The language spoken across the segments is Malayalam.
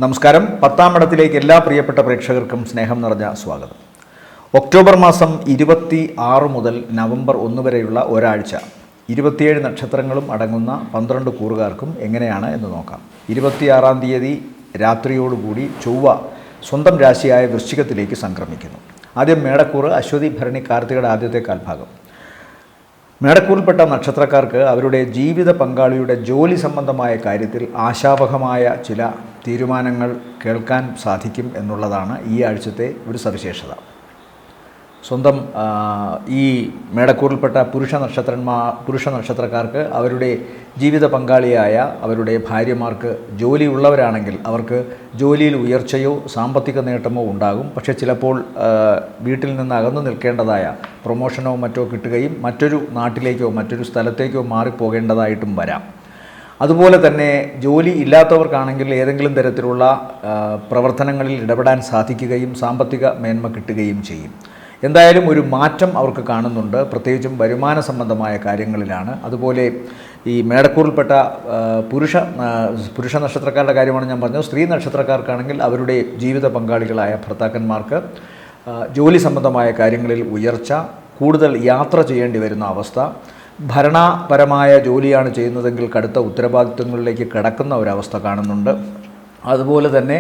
നമസ്കാരം. 10-ാം ഇടത്തിലേക്ക് എല്ലാ പ്രിയപ്പെട്ട പ്രേക്ഷകർക്കും സ്നേഹം നിറഞ്ഞ സ്വാഗതം. ഒക്ടോബർ മാസം 26 മുതൽ നവംബർ 1 വരെയുള്ള ഒരാഴ്ച 27 നക്ഷത്രങ്ങളും അടങ്ങുന്ന 12 കൂറുകാർക്കും എങ്ങനെയാണ് എന്ന് നോക്കാം. 26-ാം തീയതി രാത്രിയോടുകൂടി ചൊവ്വ സ്വന്തം രാശിയായ വൃശ്ചികത്തിലേക്ക് സംക്രമിക്കുന്നു. ആദ്യം മേടക്കൂറ്, അശ്വതി, ഭരണി, കാർത്തികയുടെ ആദ്യത്തെ കാൽഭാഗം. മേടക്കൂറിൽപ്പെട്ട നക്ഷത്രക്കാർക്ക് അവരുടെ ജീവിത പങ്കാളിയുടെ ജോലി സംബന്ധമായ കാര്യത്തിൽ ആശാവഹമായ ചില തീരുമാനങ്ങൾ കേൾക്കാൻ സാധിക്കും എന്നുള്ളതാണ് ഈ ആഴ്ചത്തെ ഒരു സവിശേഷത. സ്വന്തം ഈ മേടക്കൂറിൽപ്പെട്ട പുരുഷ നക്ഷത്രക്കാർക്ക് അവരുടെ ജീവിത പങ്കാളിയായ അവരുടെ ഭാര്യമാർക്ക് ജോലിയുള്ളവരാണെങ്കിൽ അവർക്ക് ജോലിയിൽ ഉയർച്ചയോ സാമ്പത്തിക നേട്ടമോ ഉണ്ടാകും. പക്ഷേ ചിലപ്പോൾ വീട്ടിൽ നിന്ന് അകന്നു നിൽക്കേണ്ടതായ പ്രൊമോഷനോ മറ്റോ കിട്ടുകയും മറ്റൊരു നാട്ടിലേക്കോ മറ്റൊരു സ്ഥലത്തേക്കോ മാറിപ്പോകേണ്ടതായിട്ടും വരാം. അതുപോലെ തന്നെ ജോലി ഇല്ലാത്തവർക്കാണെങ്കിൽ ഏതെങ്കിലും തരത്തിലുള്ള പ്രവർത്തനങ്ങളിൽ ഇടപെടാൻ സാധിക്കുകയും സാമ്പത്തിക മേന്മ കിട്ടുകയും ചെയ്യും. എന്തായാലും ഒരു മാറ്റം അവർക്ക് കാണുന്നുണ്ട്, പ്രത്യേകിച്ചും വരുമാന സംബന്ധമായ കാര്യങ്ങളിലാണ്. അതുപോലെ ഈ മേടക്കൂറിൽപ്പെട്ട പുരുഷ നക്ഷത്രക്കാരുടെ കാര്യമാണ് ഞാൻ പറഞ്ഞത്. സ്ത്രീ നക്ഷത്രക്കാർക്കാണെങ്കിൽ അവരുടെ ജീവിത പങ്കാളികളായ ഭർത്താക്കന്മാർക്ക് ജോലി സംബന്ധമായ കാര്യങ്ങളിൽ ഉയർച്ച, കൂടുതൽ യാത്ര ചെയ്യേണ്ടി വരുന്ന അവസ്ഥ, ഭരണപരമായ ജോലിയാണ് ചെയ്യുന്നതെങ്കിൽ കടുത്ത ഉത്തരവാദിത്വങ്ങളിലേക്ക് കടക്കുന്ന ഒരവസ്ഥ കാണുന്നുണ്ട്. അതുപോലെ തന്നെ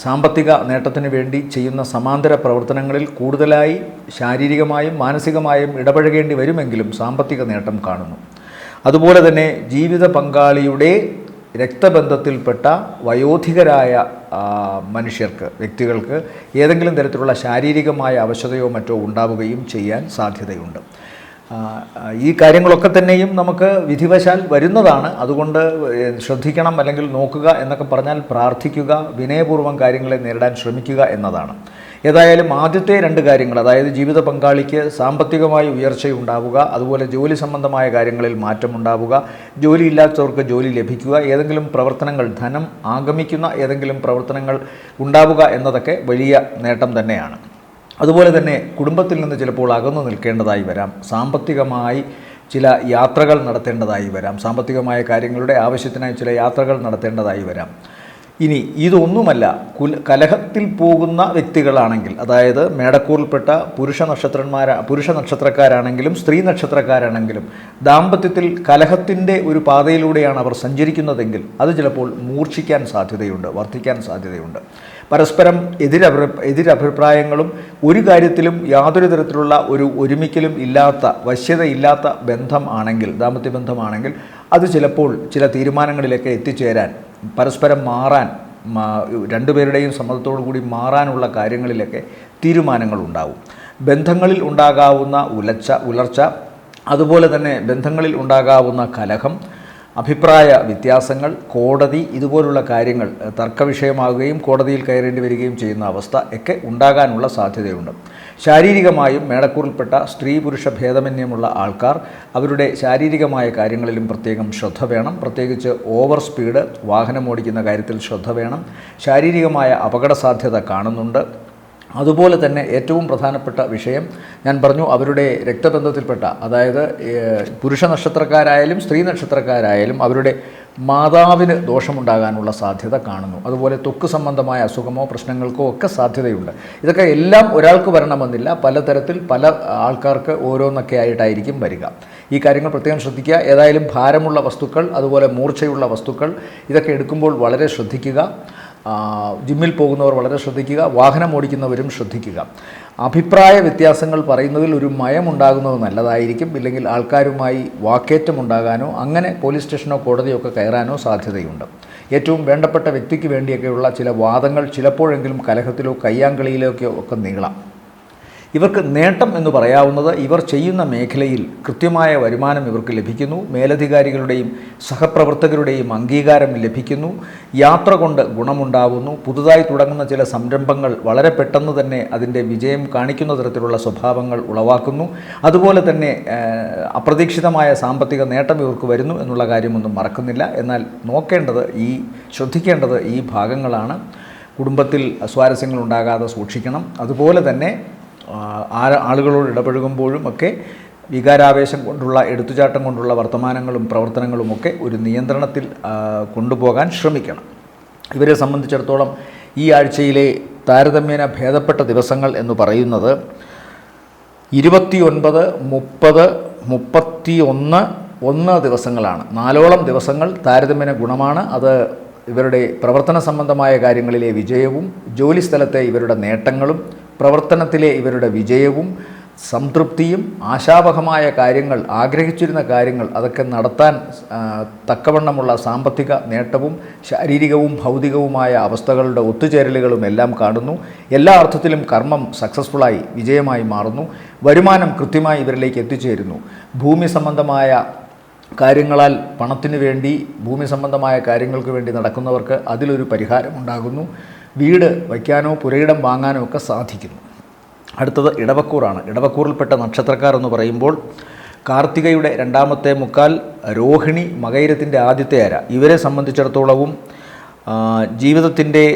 സാമ്പത്തിക നേട്ടത്തിന് വേണ്ടി ചെയ്യുന്ന സമാന്തര പ്രവർത്തനങ്ങളിൽ കൂടുതലായി ശാരീരികമായും മാനസികമായും ഇടപഴകേണ്ടി വരുമെങ്കിലും സാമ്പത്തിക നേട്ടം കാണുന്നു. അതുപോലെ തന്നെ ജീവിത പങ്കാളിയുടെ രക്തബന്ധത്തിൽപ്പെട്ട വയോധികരായ വ്യക്തികൾക്ക് ഏതെങ്കിലും തരത്തിലുള്ള ശാരീരികമായ അവശതയോ മറ്റോ ഉണ്ടാവുകയും ചെയ്യാൻ സാധ്യതയുണ്ട്. ഈ കാര്യങ്ങളൊക്കെ തന്നെയും നമുക്ക് വിധിവശാൽ വരുന്നതാണ്. അതുകൊണ്ട് ശ്രദ്ധിക്കണം, അല്ലെങ്കിൽ നോക്കുക എന്നൊക്കെ പറഞ്ഞാൽ പ്രാർത്ഥിക്കുക, വിനയപൂർവ്വം കാര്യങ്ങളെ നേരിടാൻ ശ്രമിക്കുക എന്നതാണ്. ഏതായാലും ആദ്യത്തെ 2 കാര്യങ്ങൾ, അതായത് ജീവിത പങ്കാളിക്ക് സാമ്പത്തികമായി ഉയർച്ചയുണ്ടാവുക, അതുപോലെ ജോലി സംബന്ധമായ കാര്യങ്ങളിൽ മാറ്റമുണ്ടാവുക, ജോലിയില്ലാത്തവർക്ക് ജോലി ലഭിക്കുക, ഏതെങ്കിലും പ്രവർത്തനങ്ങൾ, ധനം ആഗമിക്കുന്ന ഏതെങ്കിലും പ്രവർത്തനങ്ങൾ ഉണ്ടാവുക എന്നതൊക്കെ വലിയ നേട്ടം തന്നെയാണ്. അതുപോലെ തന്നെ കുടുംബത്തിൽ നിന്ന് ചിലപ്പോൾ അകന്നു നിൽക്കേണ്ടതായി വരാം. സാമ്പത്തികമായി ചില യാത്രകൾ നടത്തേണ്ടതായി വരാം. സാമ്പത്തികമായ കാര്യങ്ങളുടെ ആവശ്യത്തിനായി ചില യാത്രകൾ നടത്തേണ്ടതായി വരാം. ഇനി ഇതൊന്നുമല്ല, കലഹത്തിൽ പോകുന്ന വ്യക്തികളാണെങ്കിൽ, അതായത് മേടക്കൂറിൽപ്പെട്ട പുരുഷ നക്ഷത്രക്കാരാണെങ്കിലും സ്ത്രീ നക്ഷത്രക്കാരാണെങ്കിലും ദാമ്പത്യത്തിൽ കലഹത്തിൻ്റെ ഒരു പാതയിലൂടെയാണ് അവർ സഞ്ചരിക്കുന്നതെങ്കിൽ അത് ചിലപ്പോൾ മൂർച്ഛിക്കാൻ സാധ്യതയുണ്ട്, വർദ്ധിക്കാൻ സാധ്യതയുണ്ട്. പരസ്പരം എതിരഭിപ്രായങ്ങളും ഒരു കാര്യത്തിലും യാതൊരു തരത്തിലുള്ള ഒരു ഒരുമിക്കലും ഇല്ലാത്ത, വശ്യതയില്ലാത്ത ബന്ധം ആണെങ്കിൽ, ദാമ്പത്യ ബന്ധമാണെങ്കിൽ അത് ചിലപ്പോൾ ചില തീരുമാനങ്ങളിലേക്ക് എത്തിച്ചേരാൻ, പരസ്പരം മാറാൻ, രണ്ടുപേരുടെയും സമ്മതത്തോടു കൂടി മാറാനുള്ള കാര്യങ്ങളിലൊക്കെ തീരുമാനങ്ങളുണ്ടാവും. ബന്ധങ്ങളിൽ ഉണ്ടാകാവുന്ന ഉലർച്ച, അതുപോലെ തന്നെ ബന്ധങ്ങളിൽ ഉണ്ടാകാവുന്ന കലഹം, അഭിപ്രായ വ്യത്യാസങ്ങൾ, കോടതി, ഇതുപോലുള്ള കാര്യങ്ങൾ തർക്കവിഷയമാകുകയും കോടതിയിൽ കയറേണ്ടി വരികയും ചെയ്യുന്ന അവസ്ഥ ഒക്കെ ഉണ്ടാകാനുള്ള സാധ്യതയുണ്ട്. ശാരീരികമായും മേടക്കൂറിൽപ്പെട്ട സ്ത്രീ പുരുഷ ഭേദമന്യമുള്ള ആൾക്കാർ അവരുടെ ശാരീരികമായ കാര്യങ്ങളിലും പ്രത്യേകം ശ്രദ്ധ വേണം. പ്രത്യേകിച്ച് ഓവർ സ്പീഡ് വാഹനം ഓടിക്കുന്ന കാര്യത്തിൽ ശ്രദ്ധ വേണം. ശാരീരികമായ അപകട സാധ്യത കാണുന്നുണ്ട്. അതുപോലെ തന്നെ ഏറ്റവും പ്രധാനപ്പെട്ട വിഷയം ഞാൻ പറഞ്ഞു, അവരുടെ രക്തബന്ധത്തിൽപ്പെട്ട, അതായത് പുരുഷ നക്ഷത്രക്കാരായാലും സ്ത്രീ നക്ഷത്രക്കാരായാലും അവരുടെ മാതാവിന് ദോഷമുണ്ടാകാനുള്ള സാധ്യത കാണുന്നു. അതുപോലെ ത്വക്ക് സംബന്ധമായ അസുഖമോ പ്രശ്നങ്ങൾക്കോ ഒക്കെ സാധ്യതയുണ്ട്. ഇതൊക്കെ എല്ലാം ഒരാൾക്ക് വരണമെന്നില്ല, പലതരത്തിൽ പല ആൾക്കാർക്ക് ഓരോന്നൊക്കെ ആയിട്ടായിരിക്കും വരിക. ഈ കാര്യങ്ങൾ പ്രത്യേകം ശ്രദ്ധിക്കുക. ഏതായാലും ഭാരമുള്ള വസ്തുക്കൾ, അതുപോലെ മൂർച്ചയുള്ള വസ്തുക്കൾ, ഇതൊക്കെ എടുക്കുമ്പോൾ വളരെ ശ്രദ്ധിക്കുക. ജിമ്മിൽ പോകുന്നവർ വളരെ ശ്രദ്ധിക്കുക. വാഹനം ഓടിക്കുന്നവരും ശ്രദ്ധിക്കുക. അഭിപ്രായ വ്യത്യാസങ്ങൾ പറയുന്നതിൽ ഒരു മയമുണ്ടാകുന്നത് നല്ലതായിരിക്കും. ഇല്ലെങ്കിൽ ആൾക്കാരുമായി വാക്കേറ്റമുണ്ടാകാനോ അങ്ങനെ പോലീസ് സ്റ്റേഷനോ കോടതിയോ ഒക്കെ കയറാനോ സാധ്യതയുണ്ട്. ഏറ്റവും വേണ്ടപ്പെട്ട വ്യക്തിക്ക് വേണ്ടിയൊക്കെയുള്ള ചില വാദങ്ങൾ ചിലപ്പോഴെങ്കിലും കലഹത്തിലോ കയ്യാങ്കളിയിലൊക്കെ ഒക്കെ നീളാം. ഇവർക്ക് നേട്ടം എന്ന് പറയാവുന്നത് ഇവർ ചെയ്യുന്ന മേഖലയിൽ കൃത്യമായ വരുമാനം ഇവർക്ക് ലഭിക്കുന്നു. മേലധികാരികളുടെയും സഹപ്രവർത്തകരുടെയും അംഗീകാരം ലഭിക്കുന്നു. യാത്ര കൊണ്ട് ഗുണമുണ്ടാകുന്നു. പുതുതായി തുടങ്ങുന്ന ചില സംരംഭങ്ങൾ വളരെ പെട്ടെന്ന് തന്നെ അതിൻ്റെ വിജയം കാണിക്കുന്ന തരത്തിലുള്ള സ്വഭാവങ്ങൾ ഉളവാക്കുന്നു. അതുപോലെ തന്നെ അപ്രതീക്ഷിതമായ സാമ്പത്തിക നേട്ടം ഇവർക്ക് വരുന്നു എന്നുള്ള കാര്യമൊന്നും മറക്കുന്നില്ല. എന്നാൽ ശ്രദ്ധിക്കേണ്ടത് ഈ ഭാഗങ്ങളാണ്. കുടുംബത്തിൽ അസ്വാരസ്യങ്ങൾ ഉണ്ടാകാതെ സൂക്ഷിക്കണം. അതുപോലെ തന്നെ ആളുകളോട് ഇടപഴകുമ്പോഴും ഒക്കെ വികാരാവേശം കൊണ്ടുള്ള, എടുത്തുചാട്ടം കൊണ്ടുള്ള വർത്തമാനങ്ങളും പ്രവർത്തനങ്ങളുമൊക്കെ ഒരു നിയന്ത്രണത്തിൽ കൊണ്ടുപോകാൻ ശ്രമിക്കണം. ഇവരെ സംബന്ധിച്ചിടത്തോളം ഈ ആഴ്ചയിലെ താരതമ്യേന ഭേദപ്പെട്ട ദിവസങ്ങൾ എന്ന് പറയുന്നത് 29, 30, 31 ദിവസങ്ങളാണ്. 4ഓളം ദിവസങ്ങൾ താരതമ്യേന ഗുണമാണ്. അത് ഇവരുടെ പ്രവർത്തന സംബന്ധമായ കാര്യങ്ങളിലെ വിജയവും, ജോലിസ്ഥലത്തെ ഇവരുടെ നേട്ടങ്ങളും, പ്രവർത്തനത്തിലെ ഇവരുടെ വിജയവും, സംതൃപ്തിയും, ആശാവഹമായ കാര്യങ്ങൾ, ആഗ്രഹിച്ചിരുന്ന കാര്യങ്ങൾ അതൊക്കെ നടത്താൻ തക്കവണ്ണമുള്ള സാമ്പത്തിക നേട്ടവും, ശാരീരികവും ഭൗതികവുമായ അവസ്ഥകളുടെ ഒത്തുചേരലുകളും എല്ലാം കാണുന്നു. എല്ലാ അർത്ഥത്തിലും കർമ്മം സക്സസ്ഫുള്ളായി വിജയമായി മാറുന്നു. വരുമാനം കൃത്യമായി ഇവരിലേക്ക് എത്തിച്ചേരുന്നു. ഭൂമി സംബന്ധമായ കാര്യങ്ങളാൽ പണത്തിന് വേണ്ടി, ഭൂമി സംബന്ധമായ കാര്യങ്ങൾക്ക് വേണ്ടി നടക്കുന്നവർക്ക് അതിലൊരു പരിഹാരമുണ്ടാകുന്നു. വീട് വയ്ക്കാനോ പുരയിടം വാങ്ങാനോ ഒക്കെ സാധിക്കുന്നു. അടുത്തത് ഇടവക്കൂറാണ്. ഇടവക്കൂറിൽപ്പെട്ട നക്ഷത്രക്കാർ എന്ന് പറയുമ്പോൾ കാർത്തികയുടെ 2ാമത്തെ മുക്കാൽ, രോഹിണി മകയിരത്തിൻ്റെ ആദ്യത്തെ അര. ഇവരെ സംബന്ധിച്ചിടത്തോളവും ജീവിതത്തിൻ്റെ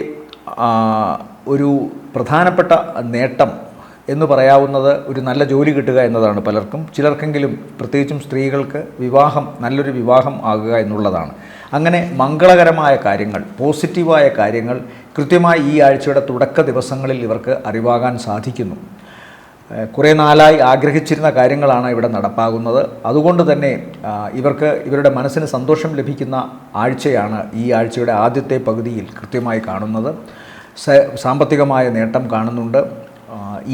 ഒരു പ്രധാനപ്പെട്ട നേട്ടം എന്ന് പറയാവുന്നത് ഒരു നല്ല ജോലി കിട്ടുക എന്നതാണ് പലർക്കും. ചിലർക്കെങ്കിലും, പ്രത്യേകിച്ചും സ്ത്രീകൾക്ക്, നല്ലൊരു വിവാഹം ആകുക എന്നുള്ളതാണ്. അങ്ങനെ മംഗളകരമായ കാര്യങ്ങൾ, പോസിറ്റീവായ കാര്യങ്ങൾ കൃത്യമായി ഈ ആഴ്ചയുടെ തുടക്ക ദിവസങ്ങളിൽ ഇവർക്ക് അറിവാകാൻ സാധിക്കുന്നു. കുറേ നാളായി ആഗ്രഹിച്ചിരുന്ന കാര്യങ്ങളാണ് ഇവിടെ നടപ്പാകുന്നത്. അതുകൊണ്ട് തന്നെ ഇവർക്ക് ഇവരുടെ മനസ്സിന് സന്തോഷം ലഭിക്കുന്ന ആഴ്ചയാണ് ഈ ആഴ്ചയുടെ ആദ്യത്തെ പകുതിയിൽ കൃത്യമായി കാണുന്നത്. സാമ്പത്തികമായ നേട്ടം കാണുന്നുണ്ട്.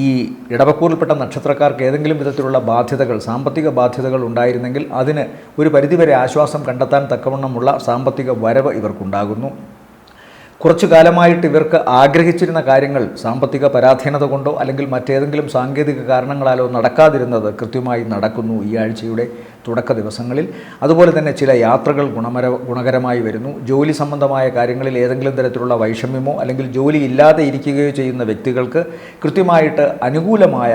ഈ ഇടവക്കൂറിൽപ്പെട്ട നക്ഷത്രക്കാർക്ക് ഏതെങ്കിലും വിധത്തിലുള്ള ബാധ്യതകൾ, സാമ്പത്തിക ബാധ്യതകൾ ഉണ്ടായിരുന്നെങ്കിൽ അതിന് ഒരു പരിധിവരെ ആശ്വാസം കണ്ടെത്താൻ തക്കവണ്ണമുള്ള സാമ്പത്തിക വരവ് ഇവർക്കുണ്ടാകുന്നു. കുറച്ചു കാലമായിട്ട് ഇവർക്ക് ആഗ്രഹിച്ചിരുന്ന കാര്യങ്ങൾ സാമ്പത്തിക പരാധീനത കൊണ്ടോ അല്ലെങ്കിൽ മറ്റേതെങ്കിലും സാങ്കേതിക കാരണങ്ങളാലോ നടക്കാതിരുന്നത് കൃത്യമായി നടക്കുന്നു ഈ ആഴ്ചയുടെ തുടക്ക ദിവസങ്ങളിൽ. അതുപോലെ തന്നെ ചില യാത്രകൾ ഗുണകരമായി വരുന്നു. ജോലി സംബന്ധമായ കാര്യങ്ങളിൽ ഏതെങ്കിലും തരത്തിലുള്ള വൈഷമ്യമോ അല്ലെങ്കിൽ ജോലി ഇല്ലാതെ ഇരിക്കുകയോ ചെയ്യുന്ന വ്യക്തികൾക്ക് കൃത്യമായിട്ട് അനുകൂലമായ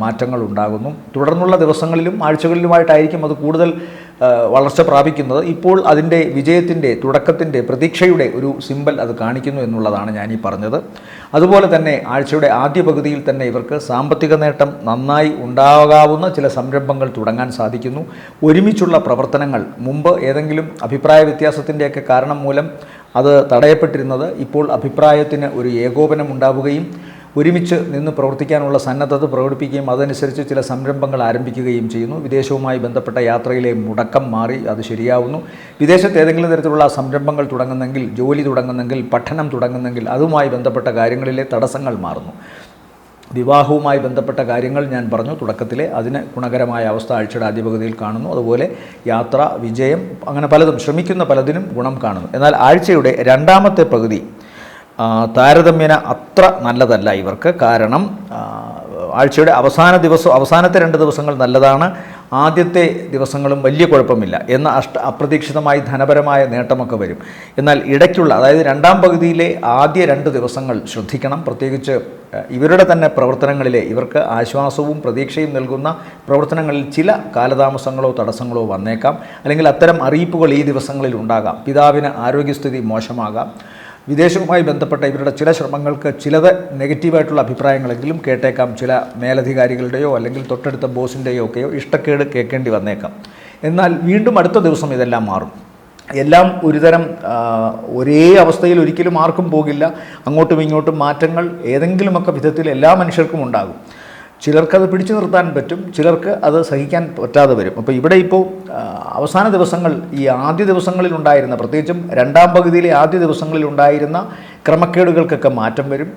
മാറ്റങ്ങൾ ഉണ്ടാകുന്നു. തുടർന്നുള്ള ദിവസങ്ങളിലും ആഴ്ചകളിലുമായിട്ടായിരിക്കും അത് കൂടുതൽ വളർച്ച പ്രാപിക്കുന്നത്. ഇപ്പോൾ അതിൻ്റെ വിജയത്തിൻ്റെ, തുടക്കത്തിൻ്റെ, പ്രതീക്ഷയുടെ ഒരു സിമ്പൽ അത് കാണിക്കുന്നു എന്നുള്ളതാണ് ഞാനീ പറഞ്ഞത്. അതുപോലെ തന്നെ ആഴ്ചയുടെ ആദ്യ പകുതിയിൽ തന്നെ ഇവർക്ക് സാമ്പത്തിക നേട്ടം നന്നായി ഉണ്ടാകാവുന്ന ചില സംരംഭങ്ങൾ തുടങ്ങാൻ സാധിക്കുന്നു. ഒരുമിച്ചുള്ള പ്രവർത്തനങ്ങൾ, മുമ്പ് ഏതെങ്കിലും അഭിപ്രായ വ്യത്യാസത്തിൻ്റെയൊക്കെ കാരണം മൂലം അത് തടയപ്പെട്ടിരുന്നത് ഇപ്പോൾ അഭിപ്രായത്തിന് ഒരു ഏകോപനം ഉണ്ടാവുകയും ഒരുമിച്ച് നിന്ന് പ്രവർത്തിക്കാനുള്ള സന്നദ്ധത പ്രകടിപ്പിക്കുകയും അതനുസരിച്ച് ചില സംരംഭങ്ങൾ ആരംഭിക്കുകയും ചെയ്യുന്നു. വിദേശവുമായി ബന്ധപ്പെട്ട യാത്രയിലെ മുടക്കം മാറി അത് ശരിയാവുന്നു. വിദേശത്ത് ഏതെങ്കിലും തരത്തിലുള്ള സംരംഭങ്ങൾ തുടങ്ങുന്നെങ്കിൽ, ജോലി തുടങ്ങുന്നെങ്കിൽ, പഠനം തുടങ്ങുന്നെങ്കിൽ അതുമായി ബന്ധപ്പെട്ട കാര്യങ്ങളിലെ തടസ്സങ്ങൾ മാറുന്നു. വിവാഹവുമായി ബന്ധപ്പെട്ട കാര്യങ്ങൾ ഞാൻ പറഞ്ഞു തുടക്കത്തിലെ, അതിന് ഗുണകരമായ അവസ്ഥ ആഴ്ചയുടെ ആദ്യ പകുതിയിൽ കാണുന്നു. അതുപോലെ യാത്ര, വിജയം, അങ്ങനെ പലതും, ശ്രമിക്കുന്ന പലതിനും ഗുണം കാണുന്നു. എന്നാൽ ആഴ്ചയുടെ 2ാമത്തെ പകുതി താരതമ്യേന അത്ര നല്ലതല്ല ഇവർക്ക്. കാരണം ആഴ്ചയുടെ അവസാനത്തെ 2 ദിവസങ്ങൾ നല്ലതാണ്. ആദ്യത്തെ ദിവസങ്ങളും വലിയ കുഴപ്പമില്ല. അപ്രതീക്ഷിതമായി ധനപരമായ നേട്ടമൊക്കെ വരും. എന്നാൽ ഇടയ്ക്കുള്ള, അതായത് 2ാം പകുതിയിലെ ആദ്യ 2 ദിവസങ്ങൾ ശ്രദ്ധിക്കണം. പ്രത്യേകിച്ച് ഇവരുടെ തന്നെ പ്രവർത്തനങ്ങളിലെ, ഇവർക്ക് ആശ്വാസവും പ്രതീക്ഷയും നൽകുന്ന പ്രവർത്തനങ്ങളിൽ ചില കാലതാമസങ്ങളോ തടസ്സങ്ങളോ വന്നേക്കാം. അല്ലെങ്കിൽ അത്തരം അറിയിപ്പുകൾ ഈ ദിവസങ്ങളിൽ ഉണ്ടാകാം. പിതാവിന് ആരോഗ്യസ്ഥിതി മോശമാകാം. വിദേശവുമായി ബന്ധപ്പെട്ട ഇവരുടെ ചില ശ്രമങ്ങൾക്ക് ചിലത് നെഗറ്റീവായിട്ടുള്ള അഭിപ്രായങ്ങളെങ്കിലും കേട്ടേക്കാം. ചില മേലധികാരികളുടെയോ അല്ലെങ്കിൽ തൊട്ടടുത്ത ബോസിൻ്റെയോ ഒക്കെയോ ഇഷ്ടക്കേട് കേൾക്കേണ്ടി വന്നേക്കാം. എന്നാൽ വീണ്ടും അടുത്ത ദിവസം ഇതെല്ലാം മാറും. എല്ലാം ഒരുതരം ഒരേ അവസ്ഥയിൽ ഒരിക്കലും ആർക്കും പോകില്ല. അങ്ങോട്ടും ഇങ്ങോട്ടും മാറ്റങ്ങൾ ഏതെങ്കിലുമൊക്കെ വിധത്തിൽ എല്ലാ മനുഷ്യർക്കും ഉണ്ടാകും. ചിലർക്കത് പിടിച്ചു നിർത്താൻ പറ്റും, ചിലർക്ക് അത് സഹിക്കാൻ പറ്റാതെ വരും. അപ്പോൾ ഇവിടെ ഇപ്പോൾ അവസാന ദിവസങ്ങൾ, ഈ ആദ്യ ദിവസങ്ങളിൽ ഉണ്ടായിരുന്ന, പ്രത്യേകിച്ചും 2ാം പകുതിയിലെ ആദ്യ ദിവസങ്ങളിൽ ഉണ്ടായിരുന്ന ക്രമക്കേടുകൾക്കൊക്കെ മാറ്റം വരും.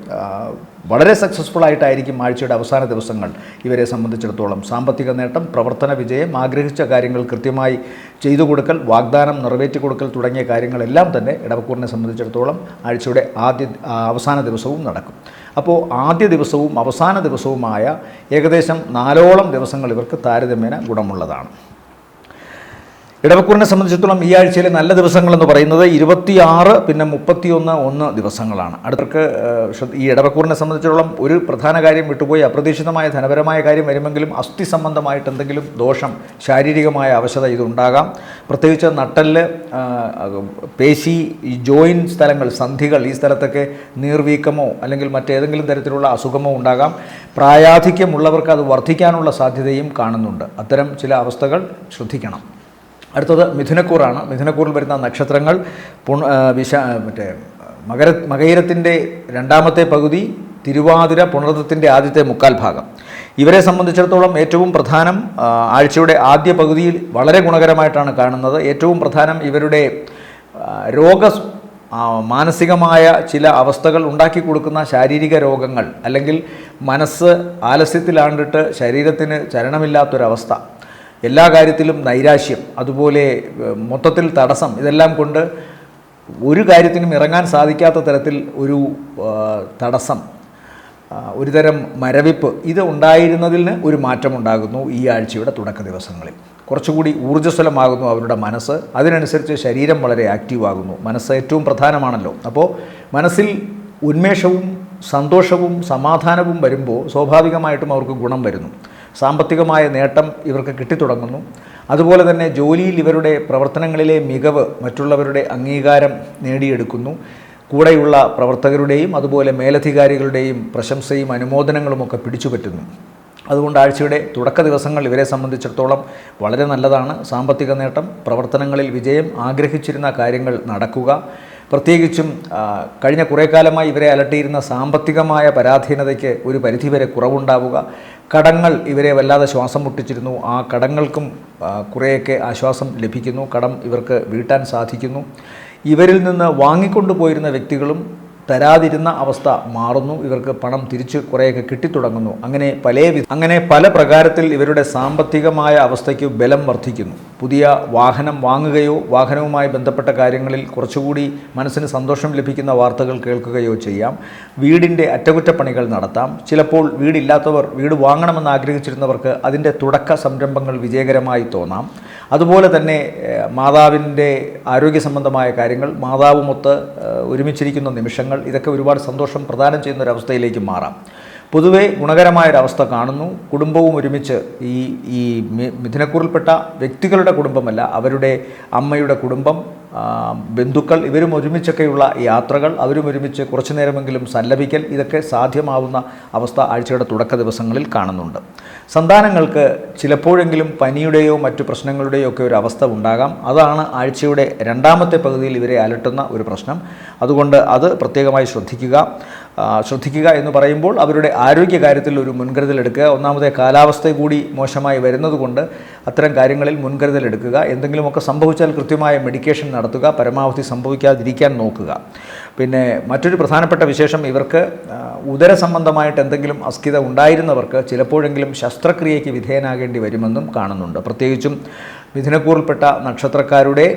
വളരെ സക്സസ്ഫുള്ളായിട്ടായിരിക്കും ആഴ്ചയുടെ അവസാന ദിവസങ്ങൾ ഇവരെ സംബന്ധിച്ചിടത്തോളം. സാമ്പത്തിക നേട്ടം, പ്രവർത്തന വിജയം, ആഗ്രഹിച്ച കാര്യങ്ങൾ കൃത്യമായി ചെയ്തു കൊടുക്കൽ, വാഗ്ദാനം നിറവേറ്റി കൊടുക്കൽ തുടങ്ങിയ കാര്യങ്ങളെല്ലാം തന്നെ ഇടവക്കൂറിനെ സംബന്ധിച്ചിടത്തോളം ആഴ്ചയുടെ അവസാന ദിവസവും നടക്കും. അപ്പോൾ ആദ്യ ദിവസവും അവസാന ദിവസവുമായ ഏകദേശം 4ഓളം ദിവസങ്ങൾ ഇവർക്ക് താരതമ്യേന ഗുണമുള്ളതാണ്. ഇടവക്കൂറിനെ സംബന്ധിച്ചിടത്തോളം ഈ ആഴ്ചയിലെ നല്ല ദിവസങ്ങളെന്ന് പറയുന്നത് 26, പിന്നെ 31 ദിവസങ്ങളാണ്. അടുത്തർക്ക് ഈ ഇടവക്കൂറിനെ സംബന്ധിച്ചിടത്തോളം ഒരു പ്രധാന കാര്യം വിട്ടുപോയി. അപ്രതീക്ഷിതമായ ധനപരമായ കാര്യം വരുമെങ്കിലും അസ്ഥി സംബന്ധമായിട്ട് എന്തെങ്കിലും ദോഷം, ശാരീരികമായ അവശത ഇതുണ്ടാകാം. പ്രത്യേകിച്ച് നട്ടെല്ല്, പേശി, ഈ ജോയിൻ സ്ഥലങ്ങൾ, സന്ധികൾ, ഈ സ്ഥലത്തൊക്കെ നീർവീക്കമോ അല്ലെങ്കിൽ മറ്റേതെങ്കിലും തരത്തിലുള്ള അസുഖമോ ഉണ്ടാകാം. പ്രായാധിക്യമുള്ളവർക്ക് അത് വർദ്ധിക്കാനുള്ള സാധ്യതയും കാണുന്നുണ്ട്. അത്തരം ചില അവസ്ഥകൾ ശ്രദ്ധിക്കണം. അടുത്തത് മിഥുനക്കൂറാണ്. മിഥുനക്കൂറിൽ വരുന്ന നക്ഷത്രങ്ങൾ മകയിരത്തിൻ്റെ രണ്ടാമത്തെ പകുതി, തിരുവാതിര പുണർദത്തിൻ്റെ ആദ്യത്തെ മുക്കാൽ ഭാഗം. ഇവരെ സംബന്ധിച്ചിടത്തോളം ഏറ്റവും പ്രധാനം ആഴ്ചയുടെ ആദ്യ പകുതിയിൽ വളരെ ഗുണകരമായിട്ടാണ് കാണുന്നത്. ഏറ്റവും പ്രധാനം ഇവരുടെ മാനസികമായ ചില അവസ്ഥകൾ ഉണ്ടാക്കി കൊടുക്കുന്ന ശാരീരിക രോഗങ്ങൾ, അല്ലെങ്കിൽ മനസ്സ് ആലസ്യത്തിലാണ്ടിട്ട് ശരീരത്തിന് ചലനമില്ലാത്തൊരവസ്ഥ, എല്ലാ കാര്യത്തിലും നൈരാശ്യം, അതുപോലെ മൊത്തത്തിൽ തടസ്സം, ഇതെല്ലാം കൊണ്ട് ഒരു കാര്യത്തിനും ഇറങ്ങാൻ സാധിക്കാത്ത തരത്തിൽ ഒരു തടസ്സം, ഒരുതരം മരവിപ്പ്, ഇത് ഉണ്ടായിരുന്നതിന് ഒരു മാറ്റമുണ്ടാകുന്നു ഈ ആഴ്ചയുടെ തുടക്ക ദിവസങ്ങളിൽ. കുറച്ചുകൂടി ഊർജ്ജസ്വലമാകുന്നു അവരുടെ മനസ്സ്, അതിനനുസരിച്ച് ശരീരം വളരെ ആക്റ്റീവാകുന്നു. മനസ്സ് ഏറ്റവും പ്രധാനമാണല്ലോ. അപ്പോൾ മനസ്സിൽ ഉന്മേഷവും സന്തോഷവും സമാധാനവും വരുമ്പോൾ സ്വാഭാവികമായിട്ടും അവർക്ക് ഗുണം വരുന്നു. സാമ്പത്തികമായ നേട്ടം ഇവർക്ക് കിട്ടിത്തുടങ്ങുന്നു. അതുപോലെ തന്നെ ജോലിയിൽ ഇവരുടെ പ്രവർത്തനങ്ങളിലെ മികവ് മറ്റുള്ളവരുടെ അംഗീകാരം നേടിയെടുക്കുന്നു. കൂടെയുള്ള പ്രവർത്തകരുടെയും അതുപോലെ മേലധികാരികളുടെയും പ്രശംസയും അനുമോദനങ്ങളുമൊക്കെ പിടിച്ചുപറ്റുന്നു. അതുകൊണ്ട് ആഴ്ചയുടെ തുടക്ക ദിവസങ്ങൾ ഇവരെ സംബന്ധിച്ചിടത്തോളം വളരെ നല്ലതാണ്. സാമ്പത്തിക നേട്ടം, പ്രവർത്തനങ്ങളിൽ വിജയം, ആഗ്രഹിച്ചിരുന്ന കാര്യങ്ങൾ നടക്കുക. പ്രത്യേകിച്ചും കഴിഞ്ഞ കുറേ കാലമായി ഇവരെ അലട്ടിയിരുന്ന സാമ്പത്തികമായ പരാധീനതയ്ക്ക് ഒരു പരിധിവരെ കുറവുണ്ടാവുക. കടങ്ങൾ ഇവരെ വല്ലാതെ ശ്വാസം മുട്ടിച്ചിരുന്നു. ആ കടങ്ങൾക്കും കുറേയൊക്കെ ആശ്വാസം ലഭിക്കുന്നു. കടം ഇവർക്ക് വീട്ടാൻ സാധിക്കുന്നു. ഇവരിൽ നിന്ന് വാങ്ങിക്കൊണ്ടു പോയിരുന്ന വ്യക്തികളും തരാതിരുന്ന അവസ്ഥ മാറുന്നു. ഇവർക്ക് പണം തിരിച്ച് കുറേയൊക്കെ കിട്ടിത്തുടങ്ങുന്നു. അങ്ങനെ പല പ്രകാരത്തിൽ ഇവരുടെ സാമ്പത്തികമായ അവസ്ഥയ്ക്ക് ബലം വർദ്ധിക്കുന്നു. പുതിയ വാഹനം വാങ്ങുകയോ വാഹനവുമായി ബന്ധപ്പെട്ട കാര്യങ്ങളിൽ കുറച്ചുകൂടി മനസ്സിന് സന്തോഷം ലഭിക്കുന്ന വാർത്തകൾ കേൾക്കുകയോ ചെയ്യാം. വീടിൻ്റെ അറ്റകുറ്റപ്പണികൾ നടത്താം. ചിലപ്പോൾ വീടില്ലാത്തവർ വീട് വാങ്ങണമെന്ന് ആഗ്രഹിച്ചിരുന്നവർക്ക് അതിൻ്റെ തുടക്ക സംരംഭങ്ങൾ വിജയകരമായി തോന്നാം. അതുപോലെ തന്നെ മാതാവിൻ്റെ ആരോഗ്യ സംബന്ധമായ കാര്യങ്ങൾ, മാതാവുമൊത്ത് ഒരുമിച്ചിരിക്കുന്ന നിമിഷങ്ങൾ, ഇതൊക്കെ ഒരുപാട് സന്തോഷം പ്രദാനം ചെയ്യുന്ന ഒരവസ്ഥയിലേക്ക് മാറാം. പൊതുവെ ഗുണകരമായൊരവസ്ഥ കാണുന്നു. കുടുംബവും ഒരുമിച്ച് ഈ മിഥുനക്കൂറിൽപ്പെട്ട വ്യക്തികളുടെ കുടുംബമല്ല, അവരുടെ അമ്മയുടെ കുടുംബം, ബന്ധുക്കൾ, ഇവരും ഒരുമിച്ചൊക്കെയുള്ള യാത്രകൾ, അവരും ഒരുമിച്ച് കുറച്ചു നേരമെങ്കിലും സല്ലപിക്കൽ, ഇതൊക്കെ സാധ്യമാവുന്ന അവസ്ഥ ആഴ്ചയുടെ തുടക്ക ദിവസങ്ങളിൽ കാണുന്നുണ്ട്. സന്താനങ്ങൾക്ക് ചിലപ്പോഴെങ്കിലും പനിയുടെയോ മറ്റു പ്രശ്നങ്ങളുടെയോ ഒക്കെ ഒരു അവസ്ഥ ഉണ്ടാകാം. അതാണ് ആഴ്ചയുടെ രണ്ടാമത്തെ പകുതിയിൽ ഇവരെ അലട്ടുന്ന ഒരു പ്രശ്നം. അതുകൊണ്ട് അത് പ്രത്യേകമായി ശ്രദ്ധിക്കുക എന്ന് പറയുമ്പോൾ അവരുടെ ആരോഗ്യകാര്യത്തിൽ ഒരു മുൻകരുതലെടുക്കുക. ഒന്നാമത്തെ കാലാവസ്ഥ കൂടി മോശമായി വരുന്നതുകൊണ്ട് അത്തരം കാര്യങ്ങളിൽ മുൻകരുതലെടുക്കുക. എന്തെങ്കിലുമൊക്കെ സംഭവിച്ചാൽ കൃത്യമായ മെഡിക്കേഷൻ നടത്തുക, പരമാവധി സംഭവിക്കാതിരിക്കാൻ നോക്കുക. പിന്നെ മറ്റൊരു പ്രധാനപ്പെട്ട വിശേഷം, ഇവർക്ക് ഉദര സംബന്ധമായിട്ട് എന്തെങ്കിലും അസ്കിത ഉണ്ടായിരുന്നവർക്ക് ചിലപ്പോഴെങ്കിലും ശസ്ത്രക്രിയയ്ക്ക് വിധേയനാകേണ്ടി വരുമെന്നും കാണുന്നുണ്ട്. പ്രത്യേകിച്ചും മിഥുനക്കൂറിൽപ്പെട്ട നക്ഷത്രക്കാരുടെ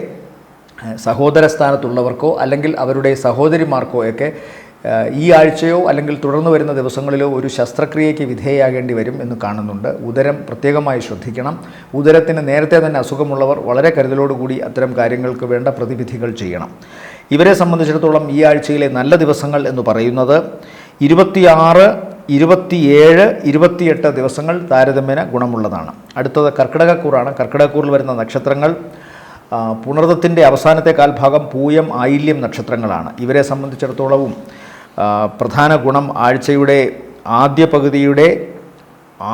സഹോദര സ്ഥാനത്തുള്ളവർക്കോ അല്ലെങ്കിൽ അവരുടെ സഹോദരിമാർക്കോ ഒക്കെ ഈ ആഴ്ചയോ അല്ലെങ്കിൽ തുടർന്ന് വരുന്ന ദിവസങ്ങളിലോ ഒരു ശസ്ത്രക്രിയയ്ക്ക് വിധേയയാകേണ്ടി വരും എന്ന് കാണുന്നുണ്ട്. ഉദരം പ്രത്യേകമായി ശ്രദ്ധിക്കണം. ഉദരത്തിന് നേരത്തെ തന്നെ അസുഖമുള്ളവർ വളരെ കരുതലോടുകൂടി അത്തരം കാര്യങ്ങൾക്ക് വേണ്ട പ്രതിവിധികൾ ചെയ്യണം. ഇവരെ സംബന്ധിച്ചിടത്തോളം ഈ ആഴ്ചയിലെ നല്ല ദിവസങ്ങൾ എന്ന് പറയുന്നത് 26, 27, 28 ദിവസങ്ങൾ താരതമ്യേന ഗുണമുള്ളതാണ്. അടുത്തത് കർക്കിടകക്കൂറാണ്. കർക്കിടകക്കൂറിൽ വരുന്ന നക്ഷത്രങ്ങൾ പുണർദത്തിൻ്റെ അവസാനത്തെ കാൽഭാഗം, പൂയം, ആയില്യം നക്ഷത്രങ്ങളാണ്. ഇവരെ സംബന്ധിച്ചിടത്തോളവും പ്രധാന ഗുണം ആഴ്ചയുടെ ആദ്യ പകുതിയുടെ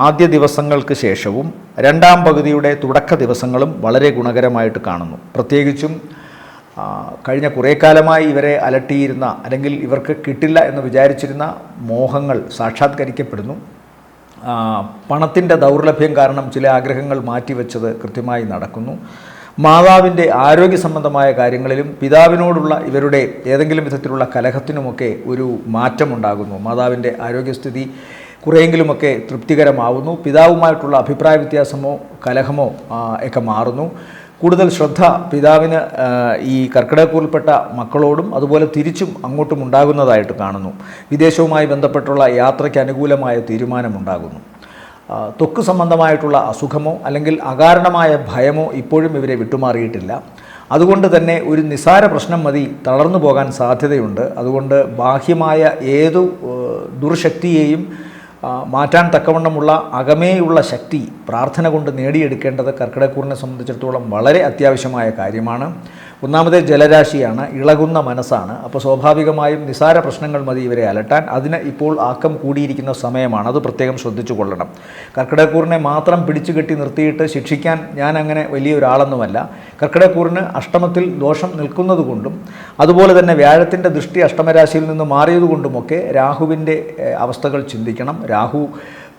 ആദ്യ ദിവസങ്ങൾക്ക് ശേഷവും രണ്ടാം പകുതിയുടെ തുടക്ക ദിവസങ്ങളും വളരെ ഗുണകരമായിട്ട് കാണുന്നു. പ്രത്യേകിച്ചും കഴിഞ്ഞ കുറേ കാലമായി ഇവരെ അലട്ടിയിരുന്ന അല്ലെങ്കിൽ ഇവർക്ക് കിട്ടില്ല എന്ന് വിചാരിച്ചിരുന്ന മോഹങ്ങൾ സാക്ഷാത്കരിക്കപ്പെടുന്നു. പണത്തിൻ്റെ ദൗർലഭ്യം കാരണം ചില ആഗ്രഹങ്ങൾ മാറ്റിവെച്ചത് കൃത്യമായി നടക്കുന്നു. മാതാവിൻ്റെ ആരോഗ്യ സംബന്ധമായ കാര്യങ്ങളിലും പിതാവിനോടുള്ള ഇവരുടെ ഏതെങ്കിലും വിധത്തിലുള്ള കലഹത്തിനുമൊക്കെ ഒരു മാറ്റമുണ്ടാകുന്നു. മാതാവിൻ്റെ ആരോഗ്യസ്ഥിതി കുറേയെങ്കിലുമൊക്കെ തൃപ്തികരമാവുന്നു. പിതാവുമായിട്ടുള്ള അഭിപ്രായ വ്യത്യാസമോ കലഹമോ ഒക്കെ മാറുന്നു. കൂടുതൽ ശ്രദ്ധ പിതാവിന് ഈ കർക്കിടകക്കൂറിൽപ്പെട്ട മക്കളോടും അതുപോലെ തിരിച്ചും അങ്ങോട്ടും ഉണ്ടാകുന്നതായിട്ട് കാണുന്നു. വിദേശവുമായി ബന്ധപ്പെട്ടുള്ള യാത്രയ്ക്ക് അനുകൂലമായ തീരുമാനമുണ്ടാകുന്നു. ത്വക്ക് സംബന്ധമായിട്ടുള്ള അസുഖമോ അല്ലെങ്കിൽ അകാരണമായ ഭയമോ ഇപ്പോഴും ഇവരെ വിട്ടുമാറിയിട്ടില്ല. അതുകൊണ്ട് തന്നെ ഒരു നിസാര പ്രശ്നം മതി തളർന്നു പോകാൻ സാധ്യതയുണ്ട്. അതുകൊണ്ട് ബാഹ്യമായ ഏതു ദുർശക്തിയെയും മാറ്റാൻ തക്കവണ്ണമുള്ള അകമേയുള്ള ശക്തി പ്രാർത്ഥന കൊണ്ട് നേടിയെടുക്കേണ്ടത് കർക്കിടകക്കൂറിനെ സംബന്ധിച്ചിടത്തോളം വളരെ അത്യാവശ്യമായ കാര്യമാണ്. ഒന്നാമതേ ജലരാശിയാണ്, ഇളകുന്ന മനസ്സാണ്. അപ്പോൾ സ്വാഭാവികമായും നിസാര പ്രശ്നങ്ങൾ മതി ഇവരെ അലട്ടാൻ. അതിന് ഇപ്പോൾ ആക്കം കൂടിയിരിക്കുന്ന സമയമാണ്, അത് പ്രത്യേകം ശ്രദ്ധിച്ചു കൊള്ളണം. കർക്കിടകക്കൂറിനെ മാത്രം പിടിച്ചു കെട്ടി നിർത്തിയിട്ട് ശിക്ഷിക്കാൻ ഞാൻ അങ്ങനെ വലിയൊരാളൊന്നുമല്ല. കർക്കിടകക്കൂറിന് അഷ്ടമത്തിൽ ദോഷം നിൽക്കുന്നത് കൊണ്ടും അതുപോലെ തന്നെ വ്യാഴത്തിൻ്റെ ദൃഷ്ടി അഷ്ടമരാശിയിൽ നിന്ന് മാറിയതുകൊണ്ടുമൊക്കെ രാഹുവിൻ്റെ അവസ്ഥകൾ ചിന്തിക്കണം. രാഹു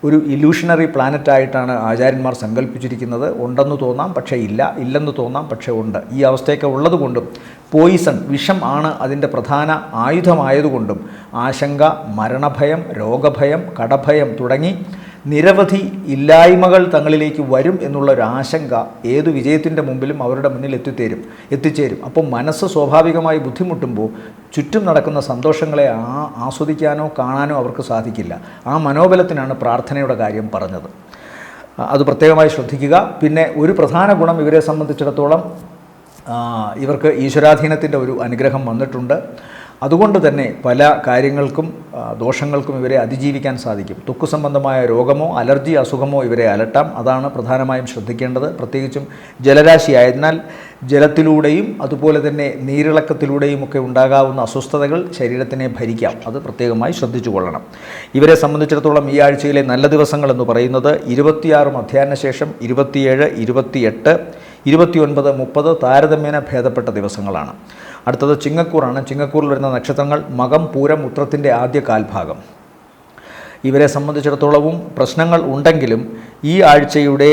ഒരു ഇല്യൂഷണറി പ്ലാനറ്റായിട്ടാണ് ആചാര്യന്മാർ സങ്കല്പിച്ചിരിക്കുന്നത്. ഉണ്ടെന്ന് തോന്നാം പക്ഷേ ഇല്ല, ഇല്ലെന്ന് തോന്നാം പക്ഷേ ഉണ്ട്. ഈ അവസ്ഥയൊക്കെ ഉള്ളതുകൊണ്ടും പോയിസൺ, വിഷം ആണ് അതിൻ്റെ പ്രധാന ആയുധമായതുകൊണ്ടും ആശങ്ക, മരണഭയം, രോഗഭയം, കടഭയം തുടങ്ങി നിരവധി ഇല്ലായ്മകൾ തങ്ങളിലേക്ക് വരും എന്നുള്ളൊരു ആശങ്ക ഏതു വിജയത്തിൻ്റെ മുമ്പിലും അവരുടെ മുന്നിൽ എത്തിച്ചേരും. അപ്പോൾ മനസ്സ് സ്വാഭാവികമായി ബുദ്ധിമുട്ടുമ്പോൾ ചുറ്റും നടക്കുന്ന സന്തോഷങ്ങളെ ആസ്വദിക്കാനോ കാണാനോ അവർക്ക് സാധിക്കില്ല. ആ മനോബലത്തിനാണ് പ്രാർത്ഥനയുടെ കാര്യം പറഞ്ഞത്. അത് പ്രത്യേകമായി ശ്രദ്ധിക്കുക. പിന്നെ ഒരു പ്രധാന ഗുണം ഇവരെ സംബന്ധിച്ചിടത്തോളം ഇവർക്ക് ഈശ്വരാധീനത്തിൻ്റെ ഒരു അനുഗ്രഹം വന്നിട്ടുണ്ട്. അതുകൊണ്ട് തന്നെ പല കാര്യങ്ങൾക്കും ദോഷങ്ങൾക്കും ഇവരെ അതിജീവിക്കാൻ സാധിക്കും. ത്വക്ക് സംബന്ധമായ രോഗമോ അലർജി അസുഖമോ ഇവരെ അലട്ടാം. അതാണ് പ്രധാനമായും ശ്രദ്ധിക്കേണ്ടത്. പ്രത്യേകിച്ചും ജലരാശി ആയതിനാൽ ജലത്തിലൂടെയും അതുപോലെ തന്നെ നീരിളക്കത്തിലൂടെയും ഒക്കെ ഉണ്ടാകാവുന്ന അസ്വസ്ഥതകൾ ശരീരത്തിനെ ഭരിക്കാം. അത് പ്രത്യേകമായി ശ്രദ്ധിച്ചു കൊള്ളണം. ഇവരെ സംബന്ധിച്ചിടത്തോളം ഈ ആഴ്ചയിലെ നല്ല ദിവസങ്ങൾ എന്ന് പറയുന്നത് 26 മധ്യാഹ്ന ശേഷം 27, 28, 29, 30 താരതമ്യേന ഭേദപ്പെട്ട ദിവസങ്ങളാണ്. അടുത്തത് ചിങ്ങക്കൂറാണ്. ചിങ്ങക്കൂറിൽ വരുന്ന നക്ഷത്രങ്ങൾ മകം, പൂരം, ഉത്രത്തിൻ്റെ ആദ്യ കാൽഭാഗം. ഇവരെ സംബന്ധിച്ചിടത്തോളവും പ്രശ്നങ്ങൾ ഉണ്ടെങ്കിലും ഈ ആഴ്ചയുടെ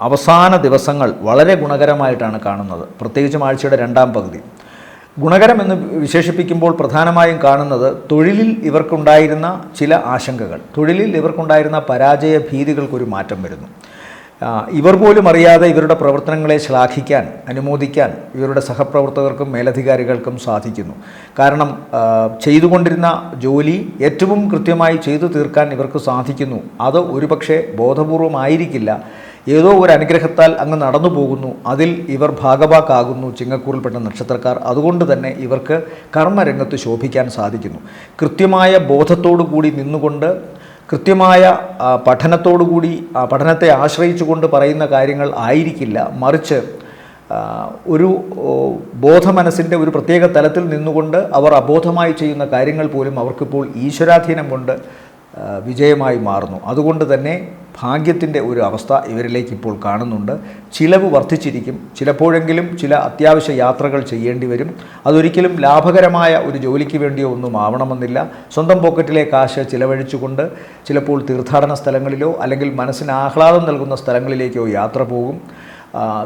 അവസാന ദിവസങ്ങൾ വളരെ ഗുണകരമായിട്ടാണ് കാണുന്നത്. പ്രത്യേകിച്ചും ആഴ്ചയുടെ രണ്ടാം പകുതി ഗുണകരമെന്ന് വിശേഷിപ്പിക്കുമ്പോൾ പ്രധാനമായും കാണുന്നത് തൊഴിലിൽ ഇവർക്കുണ്ടായിരുന്ന ചില ആശങ്കകൾ, തൊഴിലിൽ ഇവർക്കുണ്ടായിരുന്ന പരാജയ ഭീതികൾക്കൊരു മാറ്റം വരുന്നു. ഇവർ പോലും അറിയാതെ ഇവരുടെ പ്രവർത്തനങ്ങളെ ശ്ലാഘിക്കാൻ, അനുമോദിക്കാൻ ഇവരുടെ സഹപ്രവർത്തകർക്കും മേലധികാരികൾക്കും സാധിക്കുന്നു. കാരണം ചെയ്തുകൊണ്ടിരുന്ന ജോലി ഏറ്റവും കൃത്യമായി ചെയ്തു തീർക്കാൻ ഇവർക്ക് സാധിക്കുന്നു. അത് ഒരുപക്ഷെ ബോധപൂർവമായിരിക്കില്ല, ഏതോ ഒരു അനുഗ്രഹത്താൽ അങ്ങ് നടന്നു പോകുന്നു. അതിൽ ഇവർ ഭാഗഭാക്കാകുന്നു ചിങ്ങക്കൂറിൽപ്പെട്ട നക്ഷത്രക്കാർ. അതുകൊണ്ട് തന്നെ ഇവർക്ക് കർമ്മരംഗത്ത് ശോഭിക്കാൻ സാധിക്കുന്നു. കൃത്യമായ ബോധത്തോടു കൂടി നിന്നുകൊണ്ട്, കൃത്യമായ പഠനത്തോടുകൂടി പഠനത്തെ ആശ്രയിച്ചുകൊണ്ട് പറയുന്ന കാര്യങ്ങൾ ആയിരിക്കില്ല, മറിച്ച് ഒരു ബോധമനസ്സിൻ്റെ ഒരു പ്രത്യേക തലത്തിൽ നിന്നുകൊണ്ട് അവർ അബോധമായി ചെയ്യുന്ന കാര്യങ്ങൾ പോലും അവർക്കിപ്പോൾ ഈശ്വരാധീനം കൊണ്ട് വിജയമായി മാറുന്നു. അതുകൊണ്ട് തന്നെ ഭാഗ്യത്തിൻ്റെ ഒരു അവസ്ഥ ഇവരിലേക്ക് ഇപ്പോൾ കാണുന്നുണ്ട്. ചിലവ് വർദ്ധിച്ചിരിക്കും. ചിലപ്പോഴെങ്കിലും ചില അത്യാവശ്യ യാത്രകൾ ചെയ്യേണ്ടി വരും. അതൊരിക്കലും ലാഭകരമായ ഒരു ജോലിക്ക് വേണ്ടിയോ ഒന്നും ആവണമെന്നില്ല. സ്വന്തം പോക്കറ്റിലെ കാശ് ചിലവഴിച്ചുകൊണ്ട് ചിലപ്പോൾ തീർത്ഥാടന സ്ഥലങ്ങളിലോ അല്ലെങ്കിൽ മനസ്സിന് ആഹ്ലാദം നൽകുന്ന സ്ഥലങ്ങളിലേക്കോ യാത്ര പോകും.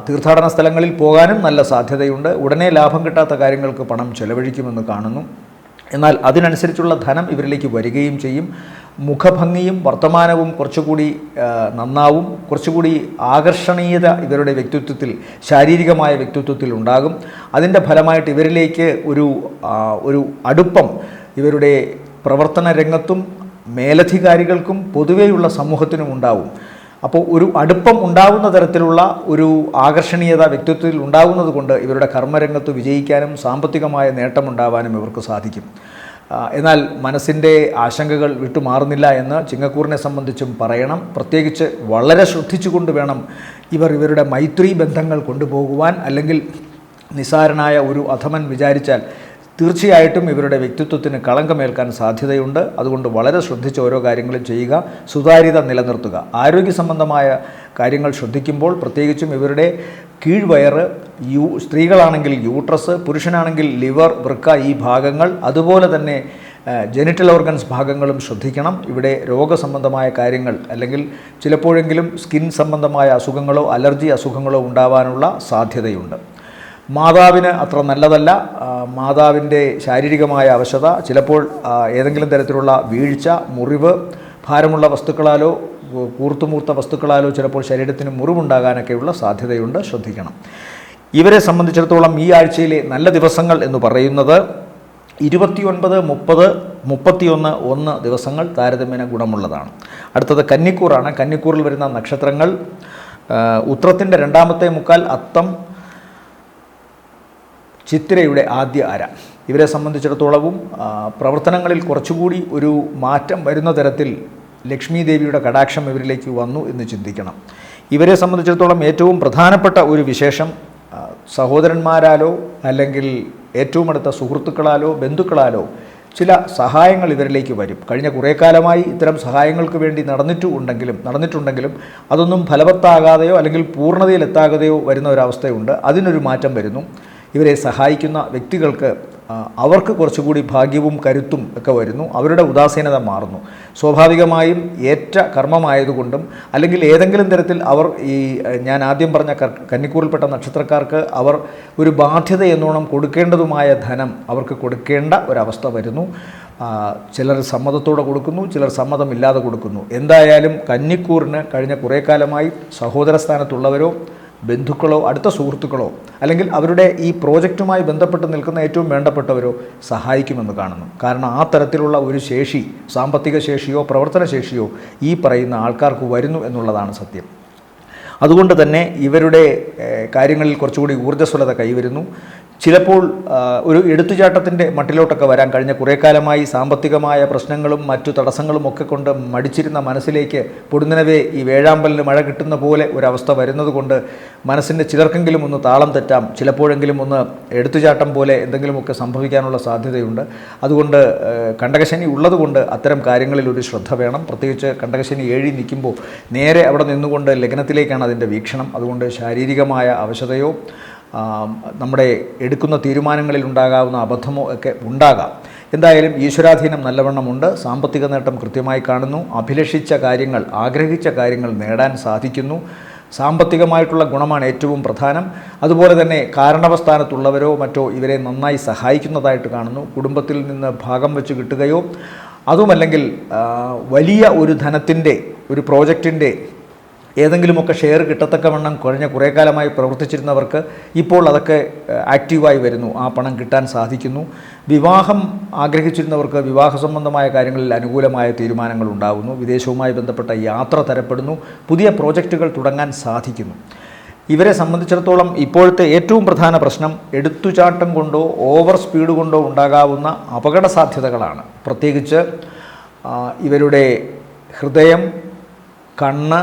തീർത്ഥാടന സ്ഥലങ്ങളിൽ പോകാനും നല്ല സാധ്യതയുണ്ട്. ഉടനെ ലാഭം കിട്ടാത്ത കാര്യങ്ങൾക്ക് പണം ചെലവഴിക്കുമെന്ന് കാണുന്നു. എന്നാൽ അതിനനുസരിച്ചുള്ള ധനം ഇവരിലേക്ക് വരികയും ചെയ്യും. മുഖഭംഗിയും വർത്തമാനവും കുറച്ചുകൂടി നന്നാവും. കുറച്ചുകൂടി ആകർഷണീയത ഇവരുടെ വ്യക്തിത്വത്തിൽ, ശാരീരികമായ വ്യക്തിത്വത്തിൽ ഉണ്ടാകും. അതിൻ്റെ ഫലമായിട്ട് ഇവരിലേക്ക് ഒരു അടുപ്പം ഇവരുടെ പ്രവർത്തന രംഗത്തും മേലധികാരികൾക്കും പൊതുവെയുള്ള സമൂഹത്തിനും ഉണ്ടാവും. അപ്പോൾ ഒരു അടുപ്പം ഉണ്ടാകുന്ന തരത്തിലുള്ള ഒരു ആകർഷണീയത വ്യക്തിത്വത്തിൽ ഉണ്ടാകുന്നത് കൊണ്ട് ഇവരുടെ കർമ്മരംഗത്ത് വിജയിക്കാനും സാമ്പത്തികമായ നേട്ടമുണ്ടാവാനും ഇവർക്ക് സാധിക്കും. എന്നാൽ മനസ്സിൻ്റെ ആശങ്കകൾ വിട്ടുമാറുന്നില്ല എന്ന് ചിങ്ങക്കൂറിനെ സംബന്ധിച്ചും പറയണം. പ്രത്യേകിച്ച് വളരെ ശ്രദ്ധിച്ചുകൊണ്ട് വേണം ഇവരുടെ മൈത്രി ബന്ധങ്ങൾ കൊണ്ടുപോകുവാൻ. അല്ലെങ്കിൽ നിസാരനായ ഒരു അധമൻ വിചാരിച്ചാൽ തീർച്ചയായിട്ടും ഇവരുടെ വ്യക്തിത്വത്തിന് കളങ്കമേൽക്കാൻ സാധ്യതയുണ്ട്. അതുകൊണ്ട് വളരെ ശ്രദ്ധിച്ച് ഓരോ കാര്യങ്ങളും ചെയ്യുക, സുതാര്യത നിലനിർത്തുക. ആരോഗ്യ സംബന്ധമായ കാര്യങ്ങൾ ശ്രദ്ധിക്കുമ്പോൾ പ്രത്യേകിച്ചും ഇവരുടെ കീഴ്വയറ്, സ്ത്രീകളാണെങ്കിൽ യൂട്രസ്, പുരുഷനാണെങ്കിൽ ലിവർ, വൃക്ക, ഈ ഭാഗങ്ങൾ, അതുപോലെ തന്നെ ജെനിറ്റൽ ഓർഗൻസ് ഭാഗങ്ങളും ശ്രദ്ധിക്കണം. ഇവിടെ രോഗസംബന്ധമായ കാര്യങ്ങൾ അല്ലെങ്കിൽ ചിലപ്പോഴെങ്കിലും സ്കിൻ സംബന്ധമായ അസുഖങ്ങളോ അലർജി അസുഖങ്ങളോ ഉണ്ടാവാനുള്ള സാധ്യതയുണ്ട്. മാതാവിന് അത്ര നല്ലതല്ല. മാതാവിൻ്റെ ശാരീരികമായ അവശത, ചിലപ്പോൾ ഏതെങ്കിലും തരത്തിലുള്ള വീഴ്ച, മുറിവ്, ഭാരമുള്ള വസ്തുക്കളാലോ കൂർത്തുമൂർത്ത വസ്തുക്കളാലോ ചിലപ്പോൾ ശരീരത്തിന് മുറിവുണ്ടാകാനൊക്കെയുള്ള സാധ്യതയുണ്ട്, ശ്രദ്ധിക്കണം. ഇവരെ സംബന്ധിച്ചിടത്തോളം ഈ ആഴ്ചയിലെ നല്ല ദിവസങ്ങൾ എന്ന് പറയുന്നത് 29, 30, 31, 1 ദിവസങ്ങൾ താരതമ്യേന ഗുണമുള്ളതാണ്. അടുത്തത് കന്നിക്കൂറാണ്. കന്നിക്കൂറിൽ വരുന്ന നക്ഷത്രങ്ങൾ ഉത്രത്തിൻ്റെ രണ്ടാമത്തെ മുക്കാൽ, അത്തം, ചിത്തിരയുടെ ആദ്യ അര. ഇവരെ സംബന്ധിച്ചിടത്തോളവും പ്രവർത്തനങ്ങളിൽ കുറച്ചുകൂടി ഒരു മാറ്റം വരുന്ന തരത്തിൽ ലക്ഷ്മി ദേവിയുടെ കടാക്ഷം ഇവരിലേക്ക് വന്നു എന്ന് ചിന്തിക്കണം. ഇവരെ സംബന്ധിച്ചിടത്തോളം ഏറ്റവും പ്രധാനപ്പെട്ട ഒരു വിശേഷം സഹോദരന്മാരാലോ അല്ലെങ്കിൽ ഏറ്റവും അടുത്ത സുഹൃത്തുക്കളാലോ ബന്ധുക്കളാലോ ചില സഹായങ്ങൾ ഇവരിലേക്ക് വരും. കഴിഞ്ഞ കുറേ കാലമായി ഇത്തരം സഹായങ്ങൾക്ക് വേണ്ടി നടന്നിട്ടുണ്ടെങ്കിലും അതൊന്നും ഫലവത്താകാതെയോ അല്ലെങ്കിൽ പൂർണ്ണതയിലെത്താകാതെയോ വരുന്ന ഒരവസ്ഥയുണ്ട്. അതിനൊരു മാറ്റം വരുന്നു. ഇവരെ സഹായിക്കുന്ന വ്യക്തികൾക്ക് അവർക്ക് കുറച്ചുകൂടി ഭാഗ്യവും കരുത്തും ഒക്കെ വരുന്നു. അവരുടെ ഉദാസീനത മാറുന്നു. സ്വാഭാവികമായും ഏറ്റ കർമ്മമായതുകൊണ്ടും അല്ലെങ്കിൽ ഏതെങ്കിലും തരത്തിൽ അവർ ഞാൻ ആദ്യം പറഞ്ഞ കന്നിക്കൂറിൽപ്പെട്ട നക്ഷത്രക്കാർക്ക് അവർ ഒരു ബാധ്യത എന്നോണം കൊടുക്കേണ്ടതുമായ ധനം അവർക്ക് കൊടുക്കേണ്ട ഒരവസ്ഥ വരുന്നു. ചിലർ സമ്മതത്തോടെ കൊടുക്കുന്നു, ചിലർ സമ്മതമില്ലാതെ കൊടുക്കുന്നു. എന്തായാലും കന്നിക്കൂറിന് കഴിഞ്ഞ കുറേ കാലമായി സഹോദര സ്ഥാനത്തുള്ളവരോ ബന്ധുക്കളോ അടുത്ത സുഹൃത്തുക്കളോ അല്ലെങ്കിൽ അവരുടെ ഈ പ്രോജക്റ്റുമായി ബന്ധപ്പെട്ട് നിൽക്കുന്ന ഏറ്റവും വേണ്ടപ്പെട്ടവരോ സഹായിക്കുമെന്ന് കാണുന്നു. കാരണം ആ തരത്തിലുള്ള ഒരു ശേഷി, സാമ്പത്തിക ശേഷിയോ പ്രവർത്തന ശേഷിയോ ഈ പറയുന്ന ആൾക്കാർക്ക് വരുന്നു എന്നുള്ളതാണ് സത്യം. അതുകൊണ്ട് തന്നെ ഇവരുടെ കാര്യങ്ങളിൽ കുറച്ചുകൂടി ഊർജ്ജസ്വലത കൈവരുന്നു. ചിലപ്പോൾ ഒരു എടുത്തുചാട്ടത്തിൻ്റെ മട്ടിലോട്ടൊക്കെ വരാൻ കഴിഞ്ഞ കുറേ കാലമായി സാമ്പത്തികമായ പ്രശ്നങ്ങളും മറ്റു തടസ്സങ്ങളും ഒക്കെ കൊണ്ട് മടിച്ചിരുന്ന മനസ്സിലേക്ക് പൊടുന്നനവേ ഈ വേഴാമ്പലിന് മഴ കിട്ടുന്ന പോലെ ഒരവസ്ഥ വരുന്നത് കൊണ്ട് മനസ്സിൻ്റെ ചിലർക്കെങ്കിലും ഒന്ന് താളം തെറ്റാം, ചിലപ്പോഴെങ്കിലും ഒന്ന് എടുത്തുചാട്ടം പോലെ എന്തെങ്കിലുമൊക്കെ സംഭവിക്കാനുള്ള സാധ്യതയുണ്ട്. അതുകൊണ്ട് കണ്ടകശനി ഉള്ളതുകൊണ്ട് അത്തരം കാര്യങ്ങളിൽ ഒരു ശ്രദ്ധ വേണം. പ്രത്യേകിച്ച് കണ്ടകശനി 7 നിൽക്കുമ്പോൾ നേരെ അവിടെ നിന്നുകൊണ്ട് ലഗ്നത്തിലേക്കാണ് അതിൻ്റെ വീക്ഷണം. അതുകൊണ്ട് ശാരീരികമായ അവശതയോ നമ്മുടെ എടുക്കുന്ന തീരുമാനങ്ങളിൽ ഉണ്ടാകാവുന്ന അബദ്ധമോ ഒക്കെ ഉണ്ടാകാം. എന്തായാലും ഈശ്വരാധീനം നല്ലവണ്ണമുണ്ട്. സാമ്പത്തിക നേട്ടം കൃത്യമായി കാണുന്നു. അഭിലഷിച്ച കാര്യങ്ങൾ, ആഗ്രഹിച്ച കാര്യങ്ങൾ നേടാൻ സാധിക്കുന്നു. സാമ്പത്തികമായിട്ടുള്ള ഗുണമാണ് ഏറ്റവും പ്രധാനം. അതുപോലെ തന്നെ കാരണവസ്ഥാനത്തുള്ളവരോ മറ്റോ ഇവരെ നന്നായി സഹായിക്കുന്നതായിട്ട് കാണുന്നു. കുടുംബത്തിൽ നിന്ന് ഭാഗം വെച്ച് കിട്ടുകയോ അതുമല്ലെങ്കിൽ വലിയ ഒരു ധനത്തിൻ്റെ ഒരു പ്രോജക്റ്റിൻ്റെ ഏതെങ്കിലുമൊക്കെ ഷെയർ കിട്ടത്തക്കവണ്ണം കഴിഞ്ഞ കുറേ കാലമായി പ്രവർത്തിച്ചിരുന്നവർക്ക് ഇപ്പോൾ അതൊക്കെ ആക്റ്റീവായി വരുന്നു. ആ പണം കിട്ടാൻ സാധിക്കുന്നു. വിവാഹം ആഗ്രഹിച്ചിരുന്നവർക്ക് വിവാഹ സംബന്ധമായ കാര്യങ്ങളിൽ അനുകൂലമായ തീരുമാനങ്ങൾ ഉണ്ടാകുന്നു. വിദേശവുമായി ബന്ധപ്പെട്ട യാത്ര തരപ്പെടുന്നു. പുതിയ പ്രോജക്റ്റുകൾ തുടങ്ങാൻ സാധിക്കുന്നു. ഇവരെ സംബന്ധിച്ചിടത്തോളം ഇപ്പോഴത്തെ ഏറ്റവും പ്രധാന പ്രശ്നം എടുത്തുചാട്ടം കൊണ്ടോ ഓവർ സ്പീഡ് കൊണ്ടോ ഉണ്ടാകാവുന്ന അപകട സാധ്യതകളാണ്. പ്രത്യേകിച്ച് ഇവരുടെ ഹൃദയം, കണ്ണ്,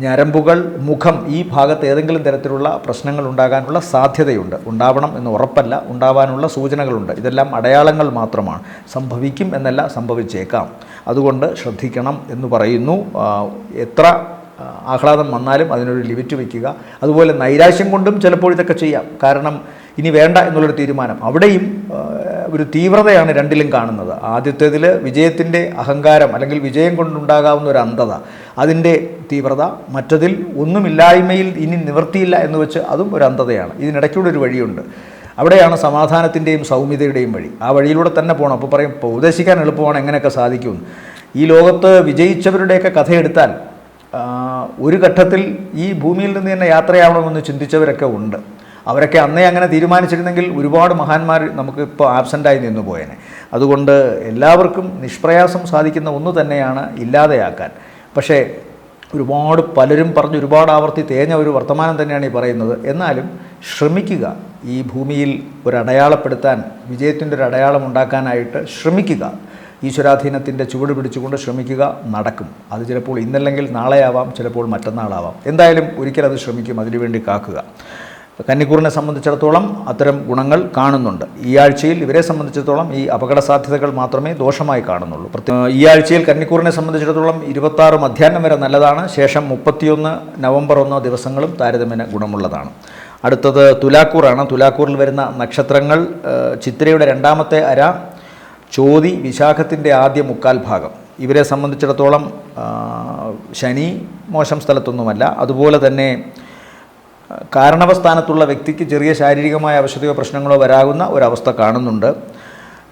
ഞരമ്പുകൾ, മുഖം ഈ ഭാഗത്ത് ഏതെങ്കിലും തരത്തിലുള്ള പ്രശ്നങ്ങൾ ഉണ്ടാകാനുള്ള സാധ്യതയുണ്ട്. ഉണ്ടാവണം എന്ന് ഉറപ്പല്ല, ഉണ്ടാവാനുള്ള സൂചനകളുണ്ട്. ഇതെല്ലാം അടയാളങ്ങൾ മാത്രമാണ്. സംഭവിക്കും എന്നല്ല, സംഭവിച്ചേക്കാം. അതുകൊണ്ട് ശ്രദ്ധിക്കണം എന്ന് പറയുന്നു. എത്ര ആഹ്ലാദം വന്നാലും അതിനൊരു ലിമിറ്റ് വയ്ക്കുക. അതുപോലെ നൈരാശ്യം കൊണ്ടും ചിലപ്പോൾ ഇതൊക്കെ ചെയ്യാം. കാരണം ഇനി വേണ്ട എന്നുള്ളൊരു തീരുമാനം, അവിടെയും ഒരു തീവ്രതയാണ് രണ്ടിലും കാണുന്നത്. ആദ്യത്തേതിൽ വിജയത്തിൻ്റെ അഹങ്കാരം അല്ലെങ്കിൽ വിജയം കൊണ്ടുണ്ടാകാവുന്ന ഒരു അന്ധത, അതിൻ്റെ തീവ്രത. മറ്റതിൽ ഒന്നുമില്ലായ്മയിൽ ഇനി നിവൃത്തിയില്ല എന്ന് വെച്ച് അതും ഒരു അന്ധതയാണ്. ഇതിനിടയ്ക്കൂടെ ഒരു വഴിയുണ്ട്. അവിടെയാണ് സമാധാനത്തിൻ്റെയും സൗമ്യതയുടെയും വഴി. ആ വഴിയിലൂടെ തന്നെ പോകണം. അപ്പോൾ പറയും ഉപദേശിക്കാൻ എളുപ്പമാണ്, എങ്ങനെയൊക്കെ സാധിക്കുമെന്ന്. ഈ ലോകത്ത് വിജയിച്ചവരുടെയൊക്കെ കഥയെടുത്താൽ ഒരു ഘട്ടത്തിൽ ഈ ഭൂമിയിൽ നിന്ന് തന്നെ യാത്രയാവണമെന്ന് ചിന്തിച്ചവരൊക്കെ ഉണ്ട്. അവരൊക്കെ അന്നേ അങ്ങനെ തീരുമാനിച്ചിരുന്നെങ്കിൽ ഒരുപാട് മഹാന്മാർ നമുക്കിപ്പോൾ ആബ്സെൻ്റായി നിന്നു പോയേനെ. അതുകൊണ്ട് എല്ലാവർക്കും നിഷ്പ്രയാസം സാധിക്കുന്ന ഒന്ന് തന്നെയാണ് ഇല്ലാതെയാക്കാൻ. പക്ഷേ പലരും പറഞ്ഞ് ഒരുപാട് ആവർത്തി തേഞ്ഞ ഒരു വർത്തമാനം തന്നെയാണ് ഈ പറയുന്നത്. എന്നാലും ശ്രമിക്കുക. ഈ ഭൂമിയിൽ ഒരടയാളപ്പെടുത്താൻ, വിജയത്തിൻ്റെ ഒരു അടയാളം ഉണ്ടാക്കാനായിട്ട് ശ്രമിക്കുക. ഈശ്വരാധീനത്തിൻ്റെ ചുവട് പിടിച്ചുകൊണ്ട് ശ്രമിക്കുക. നടക്കും. അത് ചിലപ്പോൾ ഇന്നല്ലെങ്കിൽ നാളെയാവാം, ചിലപ്പോൾ മറ്റന്നാളാവാം. എന്തായാലും ഒരിക്കലത് ശ്രമിക്കും. അതിനുവേണ്ടി കാക്കുക. കന്നിക്കൂറിനെ സംബന്ധിച്ചിടത്തോളം അത്തരം ഗുണങ്ങൾ കാണുന്നുണ്ട്. ഈ ആഴ്ചയിൽ ഇവരെ സംബന്ധിച്ചിടത്തോളം ഈ അപകട സാധ്യതകൾ മാത്രമേ ദോഷമായി കാണുന്നുള്ളൂ. ഈ ആഴ്ചയിൽ കന്നിക്കൂറിനെ സംബന്ധിച്ചിടത്തോളം 26 മധ്യാഹ്നം വരെ നല്ലതാണ്. ശേഷം 31 നവംബർ 1 ദിവസങ്ങളും താരതമ്യേന ഗുണമുള്ളതാണ്. അടുത്തത് തുലാക്കൂറാണ്. തുലാക്കൂറിൽ വരുന്ന നക്ഷത്രങ്ങൾ ചിത്രയുടെ 2ാമത്തെ അര, ചോതി, വിശാഖത്തിൻ്റെ ആദ്യ 1/4 ഭാഗം. ഇവരെ സംബന്ധിച്ചിടത്തോളം ശനി മോശം സ്ഥലത്തൊന്നുമല്ല. അതുപോലെ തന്നെ കാരണവസ്ഥാനത്തുള്ള വ്യക്തിക്ക് ചെറിയ ശാരീരികമായ അവശതയോ പ്രശ്നങ്ങളോ വരാകുന്ന ഒരവസ്ഥ കാണുന്നുണ്ട്.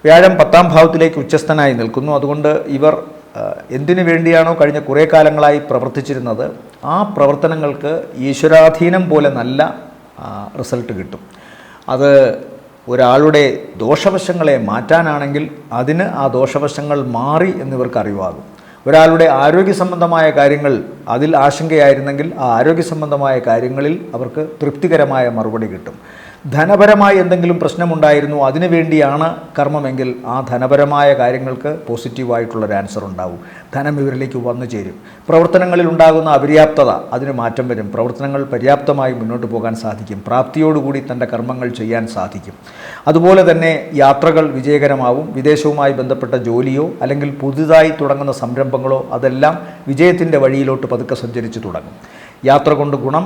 വ്യാഴം 10ാം ഭാവത്തിലേക്ക് ഉച്ചസ്ഥനായി നിൽക്കുന്നു. അതുകൊണ്ട് ഇവർ എന്തിനു വേണ്ടിയാണോ കഴിഞ്ഞ കുറേ കാലങ്ങളായി പ്രവർത്തിച്ചിരുന്നത് ആ പ്രവർത്തനങ്ങൾക്ക് ഈശ്വരാധീനം പോലെ നല്ല റിസൾട്ട് കിട്ടും. അത് ഒരാളുടെ ദോഷവശങ്ങളെ മാറ്റാനാണെങ്കിൽ അതിന് ആ ദോഷവശങ്ങൾ മാറി എന്നിവർക്ക് അറിവാകും. ഒരാളുടെ ആരോഗ്യ സംബന്ധമായ കാര്യങ്ങൾ അതിൽ ആശങ്കയായിരുന്നെങ്കിൽ ആ ആരോഗ്യ സംബന്ധമായ കാര്യങ്ങളിൽ അവർക്ക് തൃപ്തികരമായ മറുപടി കിട്ടും. ധനപരമായി എന്തെങ്കിലും പ്രശ്നമുണ്ടായിരുന്നു, അതിനുവേണ്ടിയാണ് കർമ്മമെങ്കിൽ ആ ധനപരമായ കാര്യങ്ങൾക്ക് പോസിറ്റീവായിട്ടുള്ളൊരു ആൻസർ ഉണ്ടാവും. ധനം ഇവരിലേക്ക് വന്നു ചേരും. പ്രവർത്തനങ്ങളിൽ ഉണ്ടാകുന്ന അപര്യാപ്തത അതിന് മാറ്റം വരും. പ്രവർത്തനങ്ങൾ പര്യാപ്തമായി മുന്നോട്ട് പോകാൻ സാധിക്കും. പ്രാപ്തിയോടുകൂടി തൻ്റെ കർമ്മങ്ങൾ ചെയ്യാൻ സാധിക്കും. അതുപോലെ തന്നെ യാത്രകൾ വിജയകരമാവും. വിദേശവുമായി ബന്ധപ്പെട്ട ജോലിയോ അല്ലെങ്കിൽ പുതുതായി തുടങ്ങുന്ന സംരംഭങ്ങളോ അതെല്ലാം വിജയത്തിൻ്റെ വഴിയിലോട്ട് പതുക്കെ സഞ്ചരിച്ച് തുടങ്ങും. യാത്ര കൊണ്ട് ഗുണം,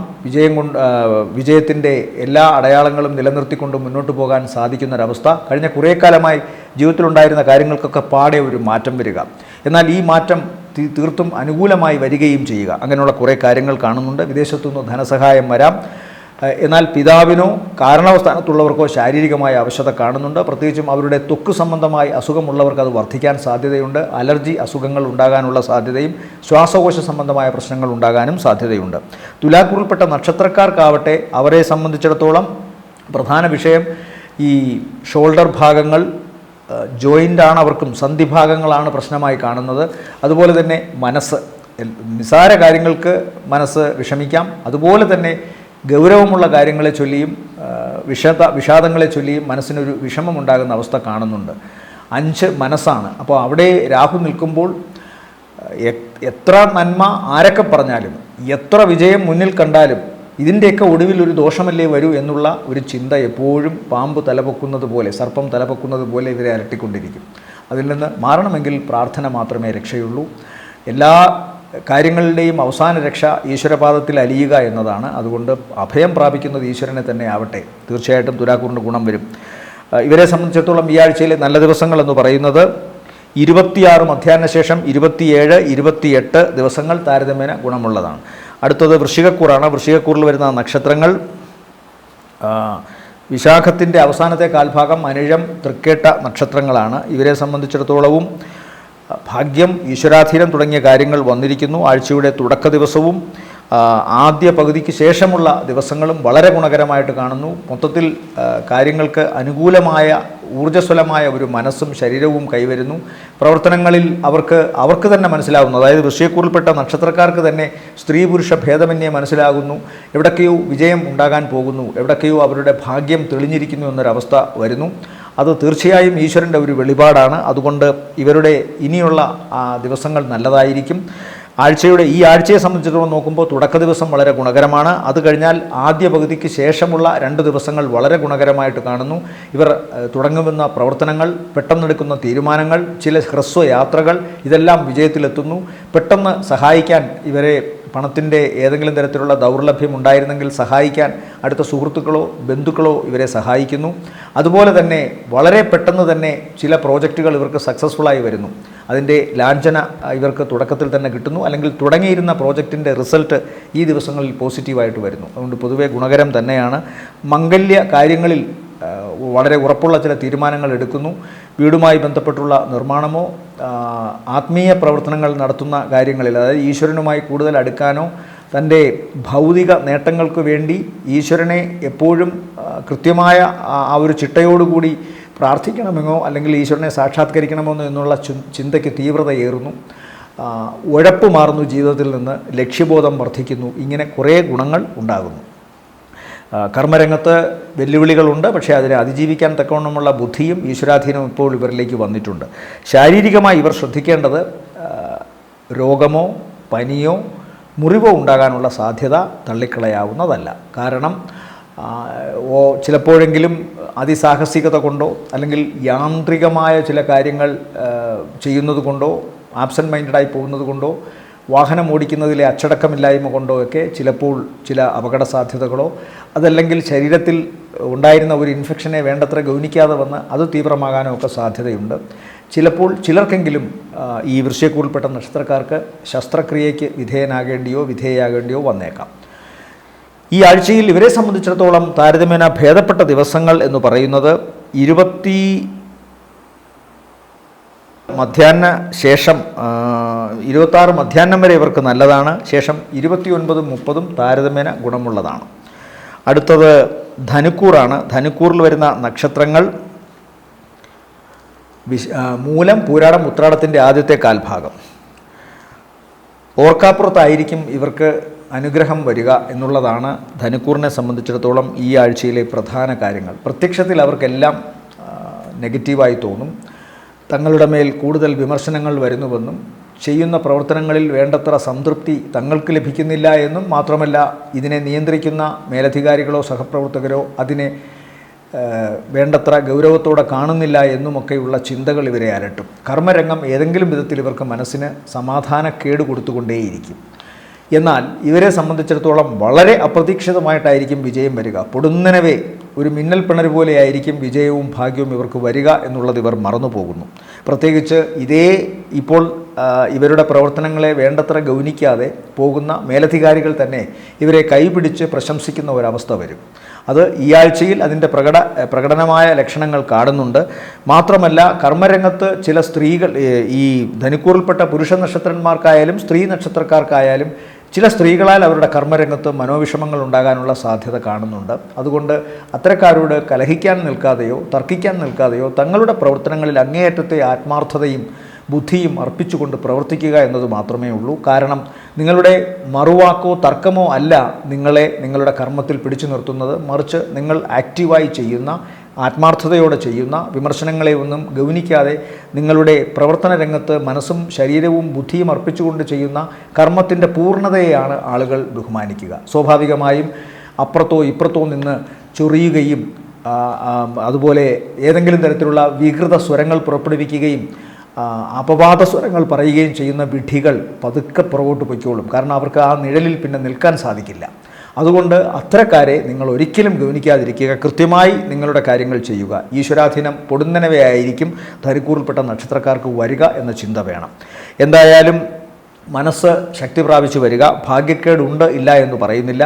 വിജയത്തിൻ്റെ എല്ലാ അടയാളങ്ങളും നിലനിർത്തിക്കൊണ്ട് മുന്നോട്ട് പോകാൻ സാധിക്കുന്നൊരവസ്ഥ. കഴിഞ്ഞ കുറേ കാലമായി ജീവിതത്തിലുണ്ടായിരുന്ന കാര്യങ്ങൾക്കൊക്കെ പാടെ ഒരു മാറ്റം വരിക. എന്നാൽ ഈ മാറ്റം തീർത്തും അനുകൂലമായി വരികയും ചെയ്യുക. അങ്ങനെയുള്ള കുറേ കാര്യങ്ങൾ കാണുന്നുണ്ട്. വിദേശത്തുനിന്ന് ധനസഹായം വരാം. എന്നാൽ പിതാവിനോ കാരണവസ്ഥാനത്തുള്ളവർക്കോ ശാരീരികമായ അവശത കാണുന്നുണ്ട്. പ്രത്യേകിച്ചും അവരുടെ ത്വക്ക് സംബന്ധമായി അസുഖമുള്ളവർക്ക് അത് വർദ്ധിക്കാൻ സാധ്യതയുണ്ട്. അലർജി അസുഖങ്ങൾ ഉണ്ടാകാനുള്ള സാധ്യതയും ശ്വാസകോശ സംബന്ധമായ പ്രശ്നങ്ങൾ ഉണ്ടാകാനും സാധ്യതയുണ്ട്. തുലാക്കൂറിൽപ്പെട്ട നക്ഷത്രക്കാർക്കാവട്ടെ അവരെ സംബന്ധിച്ചിടത്തോളം പ്രധാന വിഷയം ഈ ഷോൾഡർ ഭാഗങ്ങൾ, ജോയിൻ്റാണ് അവർക്കും സന്ധിഭാഗങ്ങളാണ് പ്രശ്നമായി കാണുന്നത്. അതുപോലെ തന്നെ മനസ്സ്, നിസാര കാര്യങ്ങൾക്ക് മനസ്സ് വിഷമിക്കാം. അതുപോലെ തന്നെ ഗൗരവമുള്ള കാര്യങ്ങളെ ചൊല്ലിയും വിഷാദങ്ങളെ ചൊല്ലിയും മനസ്സിനൊരു വിഷമമുണ്ടാകുന്ന അവസ്ഥ കാണുന്നുണ്ട്. 5 മനസ്സാണ്. അപ്പോൾ അവിടെ രാഹു നിൽക്കുമ്പോൾ എത്ര നന്മ ആരൊക്കെ പറഞ്ഞാലും, എത്ര വിജയം മുന്നിൽ കണ്ടാലും ഇതിൻ്റെയൊക്കെ ഒടുവിൽ ഒരു ദോഷമല്ലേ വരൂ എന്നുള്ള ഒരു ചിന്ത എപ്പോഴും പാമ്പ് തലപൊക്കുന്നത് പോലെ, സർപ്പം തലപൊക്കുന്നത് പോലെ ഇവരെ അലട്ടിക്കൊണ്ടിരിക്കും. അതിൽ നിന്ന് മാറണമെങ്കിൽ പ്രാർത്ഥന മാത്രമേ രക്ഷയുള്ളൂ. എല്ലാ കാര്യങ്ങളുടെയും അവസാന രക്ഷ ഈശ്വരപാദത്തിൽ അലിയുക എന്നതാണ്. അതുകൊണ്ട് അഭയം പ്രാപിക്കുന്നത് ഈശ്വരനെ തന്നെ ആവട്ടെ. തീർച്ചയായിട്ടും തുലാക്കൂറിന് ഗുണം വരും. ഇവരെ സംബന്ധിച്ചിടത്തോളം ഈ ആഴ്ചയിലെ നല്ല ദിവസങ്ങളെന്ന് പറയുന്നത് 26 മധ്യാഹ്ന ശേഷം 27, 28 ദിവസങ്ങൾ താരതമ്യേന ഗുണമുള്ളതാണ്. അടുത്തത് വൃശ്ചികക്കൂറാണ്. വൃശ്ചികക്കൂറിൽ വരുന്ന നക്ഷത്രങ്ങൾ വിശാഖത്തിൻ്റെ അവസാനത്തെ കാൽഭാഗം, അനിഴം, തൃക്കേട്ട നക്ഷത്രങ്ങളാണ്. ഇവരെ സംബന്ധിച്ചിടത്തോളവും ഭാഗ്യം, ഈശ്വരാധീനം തുടങ്ങിയ കാര്യങ്ങൾ വന്നിരിക്കുന്നു. ആഴ്ചയുടെ തുടക്ക ദിവസവും ആദ്യ പകുതിക്ക് ശേഷമുള്ള ദിവസങ്ങളും വളരെ ഗുണകരമായിട്ട് കാണുന്നു. മൊത്തത്തിൽ കാര്യങ്ങൾക്ക് അനുകൂലമായ ഊർജ്ജസ്വലമായ ഒരു മനസ്സും ശരീരവും കൈവരുന്നു. പ്രവർത്തനങ്ങളിൽ അവർക്ക് തന്നെ മനസ്സിലാകുന്നു. അതായത് വൃശ്ചികക്കൂറിൽപ്പെട്ട നക്ഷത്രക്കാർക്ക് തന്നെ സ്ത്രീ പുരുഷ ഭേദമന്യേ മനസ്സിലാകുന്നു. എവിടൊക്കെയോ വിജയം ഉണ്ടാകാൻ പോകുന്നു, എവിടൊക്കെയോ അവരുടെ ഭാഗ്യം തെളിഞ്ഞിരിക്കുന്നു എന്നൊരവസ്ഥ വരുന്നു. അത് തീർച്ചയായും ഈശ്വരൻ്റെ ഒരു വെളിപാടാണ്. അതുകൊണ്ട് ഇവരുടെ ഇനിയുള്ള ദിവസങ്ങൾ നല്ലതായിരിക്കും. ഈ ആഴ്ചയെ സംബന്ധിച്ചിടത്തോളം നോക്കുമ്പോൾ തുടക്ക ദിവസം വളരെ ഗുണകരമാണ്. അത് കഴിഞ്ഞാൽ ആദ്യ പകുതിക്ക് ശേഷമുള്ള 2 ദിവസങ്ങൾ വളരെ ഗുണകരമായിട്ട് കാണുന്നു. ഇവർ തുടങ്ങുന്ന പ്രവർത്തനങ്ങൾ, പെട്ടെന്നെടുക്കുന്ന തീരുമാനങ്ങൾ, ചില ഹ്രസ്വ യാത്രകൾ ഇതെല്ലാം വിജയത്തിലെത്തുന്നു. പെട്ടെന്ന് സഹായിക്കാൻ ഇവരെ പണത്തിൻ്റെ ഏതെങ്കിലും തരത്തിലുള്ള ദൗർലഭ്യം ഉണ്ടായിരുന്നെങ്കിൽ സഹായിക്കാൻ അടുത്ത സുഹൃത്തുക്കളോ ബന്ധുക്കളോ ഇവരെ സഹായിക്കുന്നു. അതുപോലെ തന്നെ വളരെ പെട്ടെന്ന് തന്നെ ചില പ്രോജക്റ്റുകൾ ഇവർക്ക് സക്സസ്ഫുള്ളായി വരുന്നു. അതിൻ്റെ ലാഞ്ചന ഇവർക്ക് തുടക്കത്തിൽ തന്നെ കിട്ടുന്നു. അല്ലെങ്കിൽ തുടങ്ങിയിരുന്ന പ്രോജക്റ്റിൻ്റെ റിസൾട്ട് ഈ ദിവസങ്ങളിൽ പോസിറ്റീവായിട്ട് വരുന്നു. അതുകൊണ്ട് പൊതുവെ ഗുണകരം തന്നെയാണ്. മംഗല്യ കാര്യങ്ങളിൽ വളരെ ഉറപ്പുള്ള ചില തീരുമാനങ്ങൾ എടുക്കുന്നു. വീടുമായി ബന്ധപ്പെട്ടുള്ള നിർമ്മാണമോ ആത്മീയ പ്രവർത്തനങ്ങൾ നടത്തുന്ന കാര്യങ്ങളിൽ, അതായത് ഈശ്വരനുമായി കൂടുതൽ അടുക്കാനോ തൻ്റെ ഭൗതിക നേട്ടങ്ങൾക്ക് വേണ്ടി ഈശ്വരനെ എപ്പോഴും കൃത്യമായ ആ ഒരു ചിട്ടയോടുകൂടി പ്രാർത്ഥിക്കണമെന്നോ അല്ലെങ്കിൽ ഈശ്വരനെ സാക്ഷാത്കരിക്കണമെന്നോ എന്നുള്ള ചിന്തയ്ക്ക് തീവ്രതയേറുന്നു. ഉഴപ്പ് മാറുന്നു, ജീവിതത്തിൽ നിന്ന് ലക്ഷ്യബോധം വർദ്ധിക്കുന്നു. ഇങ്ങനെ കുറേ ഗുണങ്ങൾ ഉണ്ടാകുന്നു. കർമ്മരംഗത്ത് വെല്ലുവിളികളുണ്ട്, പക്ഷേ അതിനെ അതിജീവിക്കാൻ തക്കവണ്ണമുള്ള ബുദ്ധിയും ഈശ്വരാധീനവും ഇപ്പോൾ ഇവരിലേക്ക് വന്നിട്ടുണ്ട്. ശാരീരികമായി ഇവർ ശ്രദ്ധിക്കേണ്ടത് രോഗമോ പനിയോ മുറിവോ ഉണ്ടാകാനുള്ള സാധ്യത തള്ളിക്കളയാവുന്നതല്ല. കാരണം ചിലപ്പോഴെങ്കിലും അതിസാഹസികത കൊണ്ടോ അല്ലെങ്കിൽ യാന്ത്രികമായ ചില കാര്യങ്ങൾ ചെയ്യുന്നത് കൊണ്ടോ ആബ്സെൻറ്റ് മൈൻഡഡായി പോകുന്നത് കൊണ്ടോ വാഹനം ഓടിക്കുന്നതിലെ അച്ചടക്കമില്ലായ്മ കൊണ്ടോ ഒക്കെ ചിലപ്പോൾ ചില അപകട സാധ്യതകളോ അതല്ലെങ്കിൽ ശരീരത്തിൽ ഉണ്ടായിരുന്ന ഒരു ഇൻഫെക്ഷനെ വേണ്ടത്ര ഗൗനിക്കാതെ വന്ന് അത് തീവ്രമാകാനോ ഒക്കെ സാധ്യതയുണ്ട്. ചിലപ്പോൾ ചിലർക്കെങ്കിലും ഈ വൃശ്ചികക്കൂറിൽപ്പെട്ട നക്ഷത്രക്കാർക്ക് ശസ്ത്രക്രിയയ്ക്ക് വിധേയയാകേണ്ടിയോ വന്നേക്കാം. ഈ ആഴ്ചയിൽ ഇവരെ സംബന്ധിച്ചിടത്തോളം താരതമ്യേന ഭേദപ്പെട്ട ദിവസങ്ങൾ എന്ന് പറയുന്നത് 26 മധ്യാഹ്നം വരെ ഇവർക്ക് നല്ലതാണ്. ശേഷം 29, 30 താരതമ്യേന ഗുണമുള്ളതാണ്. അടുത്തത് ധനുക്കൂറാണ്. ധനുക്കൂറിൽ വരുന്ന നക്ഷത്രങ്ങൾ മൂലം, പൂരാടം, ഉത്രാടത്തിൻ്റെ ആദ്യത്തെ കാൽഭാഗം. ഓർക്കാപ്പുറത്തായിരിക്കും ഇവർക്ക് അനുഗ്രഹം വരിക എന്നുള്ളതാണ് ധനുക്കൂറിനെ സംബന്ധിച്ചിടത്തോളം ഈ ആഴ്ചയിലെ പ്രധാന കാര്യങ്ങൾ. പ്രത്യക്ഷത്തിൽ അവർക്കെല്ലാം നെഗറ്റീവായി തോന്നും. തങ്ങളുടെ മേൽ കൂടുതൽ വിമർശനങ്ങൾ വരുന്നുവെന്നും ചെയ്യുന്ന പ്രവർത്തനങ്ങളിൽ വേണ്ടത്ര സംതൃപ്തി തങ്ങൾക്ക് ലഭിക്കുന്നില്ല എന്നും മാത്രമല്ല ഇതിനെ നിയന്ത്രിക്കുന്ന മേലധികാരികളോ സഹപ്രവർത്തകരോ അതിനെ വേണ്ടത്ര ഗൗരവത്തോടെ കാണുന്നില്ല എന്നുമൊക്കെയുള്ള ചിന്തകൾ ഇവരെ അലട്ടും. കർമ്മരംഗം ഏതെങ്കിലും വിധത്തിൽ ഇവർക്ക് മനസ്സിന് സമാധാനക്കേട് കൊടുത്തുകൊണ്ടേയിരിക്കും. എന്നാൽ ഇവരെ സംബന്ധിച്ചിടത്തോളം വളരെ അപ്രതീക്ഷിതമായിട്ടായിരിക്കും വിജയം വരിക. പൊടുന്നനവേ ഒരു മിന്നൽ പിണര് പോലെയായിരിക്കും വിജയവും ഭാഗ്യവും ഇവർക്ക് വരിക എന്നുള്ളത് ഇവർ മറന്നു പോകുന്നു. പ്രത്യേകിച്ച് ഇപ്പോൾ ഇവരുടെ പ്രവർത്തനങ്ങളെ വേണ്ടത്ര ഗൗനിക്കാതെ പോകുന്ന മേലധികാരികൾ തന്നെ ഇവരെ കൈപിടിച്ച് പ്രശംസിക്കുന്ന ഒരവസ്ഥ വരും. അത് ഈ ആഴ്ചയിൽ അതിൻ്റെ പ്രകടനമായ ലക്ഷണങ്ങൾ കാണുന്നുണ്ട്. മാത്രമല്ല കർമ്മരംഗത്ത് ചില സ്ത്രീകൾ, ഈ ധനുക്കൂറിൽപ്പെട്ട പുരുഷ നക്ഷത്രന്മാർക്കായാലും സ്ത്രീ നക്ഷത്രക്കാർക്കായാലും ചില സ്ത്രീകളാൽ അവരുടെ കർമ്മരംഗത്ത് മനോവിഷമങ്ങൾ ഉണ്ടാകാനുള്ള സാധ്യത കാണുന്നുണ്ട്. അതുകൊണ്ട് അത്തരക്കാരോട് കലഹിക്കാൻ നിൽക്കാതെയോ തർക്കിക്കാൻ നിൽക്കാതെയോ തങ്ങളുടെ പ്രവർത്തനങ്ങളിൽ അങ്ങേയറ്റത്തെ ആത്മാർത്ഥതയും ബുദ്ധിയും അർപ്പിച്ചുകൊണ്ട് പ്രവർത്തിക്കുക എന്നത് മാത്രമേ ഉള്ളൂ. കാരണം നിങ്ങളുടെ മറുവാക്കോ തർക്കമോ അല്ല നിങ്ങളെ നിങ്ങളുടെ കർമ്മത്തിൽ പിടിച്ചു നിർത്തുന്നത്. മറിച്ച് നിങ്ങൾ ആക്റ്റീവായി ചെയ്യുന്ന, ആത്മാർത്ഥതയോടെ ചെയ്യുന്ന, വിമർശനങ്ങളെ ഒന്നും ഗൗനിക്കാതെ നിങ്ങളുടെ പ്രവർത്തന രംഗത്ത് മനസ്സും ശരീരവും ബുദ്ധിയും അർപ്പിച്ചുകൊണ്ട് ചെയ്യുന്ന കർമ്മത്തിൻ്റെ പൂർണ്ണതയെയാണ് ആളുകൾ ബഹുമാനിക്കുക. സ്വാഭാവികമായും അപ്പുറത്തോ ഇപ്പുറത്തോ നിന്ന് ചൊറിയുകയും അതുപോലെ ഏതെങ്കിലും തരത്തിലുള്ള വികൃത സ്വരങ്ങൾ പുറപ്പെടുവിക്കുകയും അപവാദ സ്വരങ്ങൾ പറയുകയും ചെയ്യുന്ന വിഡ്ഢികൾ പതുക്കെ പുറകോട്ട് പൊയ്ക്കോളും. കാരണം അവർക്ക് ആ നിഴലിൽ പിന്നെ നിൽക്കാൻ സാധിക്കില്ല. അതുകൊണ്ട് അത്തരക്കാരെ നിങ്ങൾ ഒരിക്കലും ഗൗനിക്കാതിരിക്കുക. കൃത്യമായി നിങ്ങളുടെ കാര്യങ്ങൾ ചെയ്യുക. ഈശ്വരാധീനം പൊടുന്നനവേ ആയിരിക്കും ധനുക്കൂറിൽപ്പെട്ട നക്ഷത്രക്കാർക്ക് വരിക എന്ന ചിന്ത വേണം. എന്തായാലും മനസ്സ് ശക്തി പ്രാപിച്ചു വരിക. ഭാഗ്യക്കേടുണ്ട് ഇല്ല എന്ന് പറയുന്നില്ല.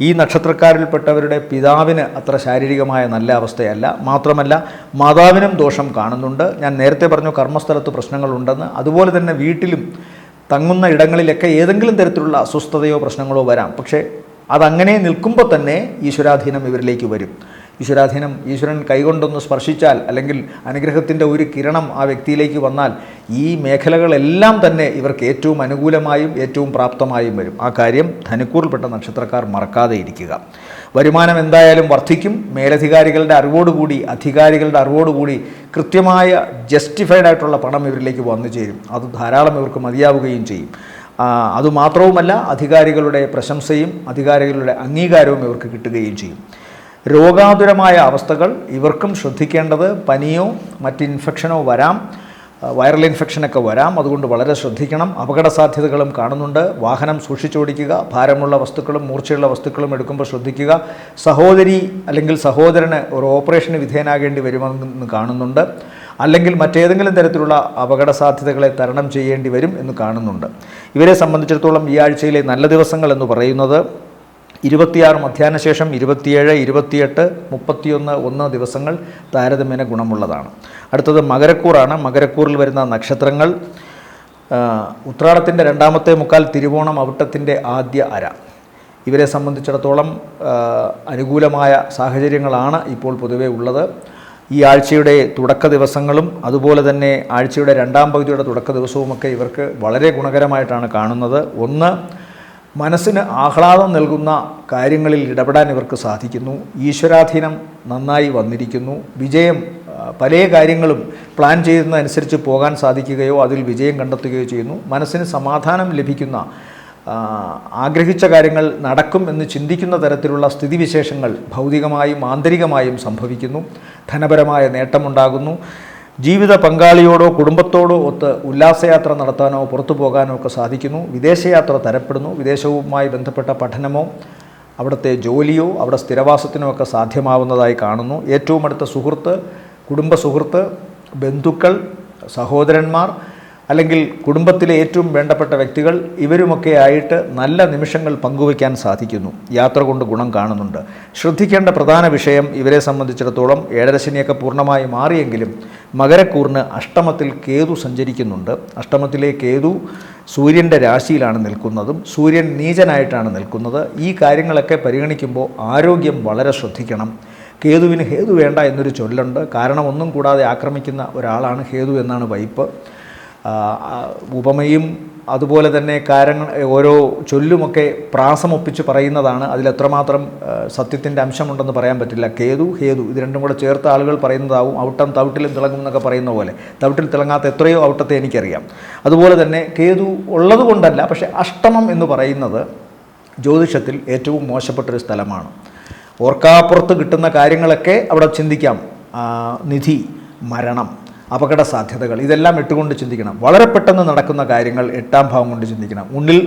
ഈ നക്ഷത്രക്കാരിൽപ്പെട്ടവരുടെ പിതാവിന് അത്ര ശാരീരികമായ നല്ല അവസ്ഥയല്ല. മാത്രമല്ല മാതാവിനും ദോഷം കാണുന്നുണ്ട്. ഞാൻ നേരത്തെ പറഞ്ഞു കർമ്മസ്ഥലത്ത് പ്രശ്നങ്ങളുണ്ടെന്ന്. അതുപോലെ തന്നെ വീട്ടിലും തങ്ങുന്ന ഇടങ്ങളിലൊക്കെ ഏതെങ്കിലും തരത്തിലുള്ള അസ്വസ്ഥതയോ പ്രശ്നങ്ങളോ വരാം. പക്ഷേ അതങ്ങനെ നിൽക്കുമ്പോൾ തന്നെ ഈശ്വരാധീനം ഇവരിലേക്ക് വരും. ഈശ്വരൻ കൈകൊണ്ടൊന്ന് സ്പർശിച്ചാൽ അല്ലെങ്കിൽ അനുഗ്രഹത്തിൻ്റെ ഒരു കിരണം ആ വ്യക്തിയിലേക്ക് വന്നാൽ ഈ മേഖലകളെല്ലാം തന്നെ ഇവർക്ക് ഏറ്റവും അനുകൂലമായും ഏറ്റവും പ്രാപ്തമായും വരും. ആ കാര്യം ധനുക്കൂറിൽപ്പെട്ട നക്ഷത്രക്കാർ മറക്കാതെ ഇരിക്കുക. വരുമാനം എന്തായാലും വർദ്ധിക്കും. മേലധികാരികളുടെ അറിവോടുകൂടി, അധികാരികളുടെ അറിവോടുകൂടി കൃത്യമായ ജസ്റ്റിഫൈഡ് ആയിട്ടുള്ള പണം ഇവരിലേക്ക് വന്നു ചേരും. അത് ധാരാളം ഇവർക്ക് മതിയാവുകയും ചെയ്യും. അതുമാത്രവുമല്ല അധികാരികളുടെ പ്രശംസയും അധികാരികളുടെ അംഗീകാരവും ഇവർക്ക് കിട്ടുകയും ചെയ്യും. രോഗാതുരമായ അവസ്ഥകൾ ഇവർക്കും ശ്രദ്ധിക്കേണ്ടത്. പനിയോ മറ്റ് ഇൻഫെക്ഷനോ വരാം, വൈറൽ ഇൻഫെക്ഷനൊക്കെ വരാം. അതുകൊണ്ട് വളരെ ശ്രദ്ധിക്കണം. അപകട സാധ്യതകളും കാണുന്നുണ്ട്. വാഹനം സൂക്ഷിച്ചോടിക്കുക. ഭാരമുള്ള വസ്തുക്കളും മൂർച്ചയുള്ള വസ്തുക്കളും എടുക്കുമ്പോൾ ശ്രദ്ധിക്കുക. സഹോദരി അല്ലെങ്കിൽ സഹോദരന് ഒരു ഓപ്പറേഷന് വിധേയനാകേണ്ടി വരുമെന്ന് കാണുന്നുണ്ട്. അല്ലെങ്കിൽ മറ്റേതെങ്കിലും തരത്തിലുള്ള അപകട സാധ്യതകളെ തരണം ചെയ്യേണ്ടി വരും എന്ന് കാണുന്നുണ്ട്. ഇവരെ സംബന്ധിച്ചിടത്തോളം ഈ ആഴ്ചയിലെ നല്ല ദിവസങ്ങൾ എന്ന് പറയുന്നത് 26 മധ്യാഹ്ന ശേഷം 27, 28, 31, 1 ദിവസങ്ങൾ താരതമ്യേന ഗുണമുള്ളതാണ്. അടുത്തത് മകരക്കൂറാണ്. മകരക്കൂറിൽ വരുന്ന നക്ഷത്രങ്ങൾ ഉത്രാടത്തിൻ്റെ രണ്ടാമത്തെ മുക്കാൽ, തിരുവോണം അവിട്ടത്തിൻ്റെ ആദ്യ അര. ഇവരെ സംബന്ധിച്ചിടത്തോളം അനുകൂലമായ സാഹചര്യങ്ങളാണ് ഇപ്പോൾ പൊതുവെ ഉള്ളത്. ഈ ആഴ്ചയുടെ തുടക്ക ദിവസങ്ങളും അതുപോലെ തന്നെ ആഴ്ചയുടെ രണ്ടാം പകുതിയുടെ തുടക്ക ദിവസവുമൊക്കെ ഇവർക്ക് വളരെ ഗുണകരമായിട്ടാണ് കാണുന്നത്. ഒന്ന്, മനസ്സിന് ആഹ്ലാദം നൽകുന്ന കാര്യങ്ങളിൽ ഇടപെടാൻ ഇവർക്ക് സാധിക്കുന്നു. ഈശ്വരാധീനം നന്നായി വന്നിരിക്കുന്നു. വിജയം, പല കാര്യങ്ങളും പ്ലാൻ ചെയ്യുന്നതനുസരിച്ച് പോകാൻ സാധിക്കുകയോ അതിൽ വിജയം കണ്ടെത്തുകയോ ചെയ്യുന്നു. മനസ്സിന് സമാധാനം ലഭിക്കുന്ന, ആഗ്രഹിച്ച കാര്യങ്ങൾ നടക്കും എന്ന് ചിന്തിക്കുന്ന തരത്തിലുള്ള സ്ഥിതിവിശേഷങ്ങൾ ഭൗതികമായും ആന്തരികമായും സംഭവിക്കുന്നു. ധനപരമായ നേട്ടമുണ്ടാകുന്നു. ജീവിത പങ്കാളിയോടോ കുടുംബത്തോടോ ഒത്ത് ഉല്ലാസയാത്ര നടത്താനോ പുറത്തു പോകാനോ ഒക്കെ സാധിക്കുന്നു. വിദേശയാത്ര തരപ്പെടുന്നു. വിദേശവുമായി ബന്ധപ്പെട്ട പഠനമോ അവിടുത്തെ ജോലിയോ അവിടെ സ്ഥിരവാസത്തിനോ ഒക്കെ സാധ്യമാവുന്നതായി കാണുന്നു. ഏറ്റവും അടുത്ത സുഹൃത്ത്, കുടുംബ സുഹൃത്ത്, ബന്ധുക്കൾ, സഹോദരന്മാർ അല്ലെങ്കിൽ കുടുംബത്തിലെ ഏറ്റവും വേണ്ടപ്പെട്ട വ്യക്തികൾ, ഇവരുമൊക്കെ ആയിട്ട് നല്ല നിമിഷങ്ങൾ പങ്കുവയ്ക്കാൻ സാധിക്കുന്നു. യാത്ര കൊണ്ട് ഗുണം കാണുന്നുണ്ട്. ശ്രദ്ധിക്കേണ്ട പ്രധാന വിഷയം ഇവരെ സംബന്ധിച്ചിടത്തോളം ഏഴരശനിയൊക്കെ പൂർണ്ണമായി മാറിയെങ്കിലും മകരക്കൂറിന് അഷ്ടമത്തിൽ കേതു സഞ്ചരിക്കുന്നുണ്ട്. അഷ്ടമത്തിലെ കേതു സൂര്യൻ്റെ രാശിയിലാണ് നിൽക്കുന്നതും സൂര്യൻ നീചനായിട്ടാണ് നിൽക്കുന്നത്. ഈ കാര്യങ്ങളൊക്കെ പരിഗണിക്കുമ്പോൾ ആരോഗ്യം വളരെ ശ്രദ്ധിക്കണം. കേതുവിന് ഹേതു വേണ്ട എന്നൊരു ചൊല്ലുണ്ട്. കാരണം ഒന്നും കൂടാതെ ആക്രമിക്കുന്ന ഒരാളാണ് ഹേതു എന്നാണ് വൈപ്പ്. ഉപമയും അതുപോലെ തന്നെ കാര്യങ്ങൾ ഓരോ ചൊല്ലുമൊക്കെ പ്രാസമൊപ്പിച്ച് പറയുന്നതാണ്. അതിലെത്രമാത്രം സത്യത്തിൻ്റെ അംശമുണ്ടെന്ന് പറയാൻ പറ്റില്ല. കേതു ഹേതു ഇത് രണ്ടും കൂടെ ചേർത്ത ആളുകൾ പറയുന്നതാവും. ഔട്ടം തവിട്ടിലും തിളങ്ങും എന്നൊക്കെ പറയുന്ന പോലെ തവിട്ടിൽ തിളങ്ങാത്ത എത്രയോ ഔട്ടത്തെ എനിക്കറിയാം. അതുപോലെ തന്നെ കേതു ഉള്ളത് കൊണ്ടല്ല, പക്ഷേ അഷ്ടമം എന്ന് പറയുന്നത് ജ്യോതിഷത്തിൽ ഏറ്റവും മോശപ്പെട്ടൊരു സ്ഥലമാണ്. ഓർക്കാപ്പുറത്ത് കിട്ടുന്ന കാര്യങ്ങളൊക്കെ അവിടെ ചിന്തിക്കാം. നിധി, മരണം, അപകട സാധ്യതകൾ ഇതെല്ലാം ഇട്ടുകൊണ്ട് ചിന്തിക്കണം. വളരെ പെട്ടെന്ന് നടക്കുന്ന കാര്യങ്ങൾ 8ാം ഭാവം കൊണ്ട് ചിന്തിക്കണം.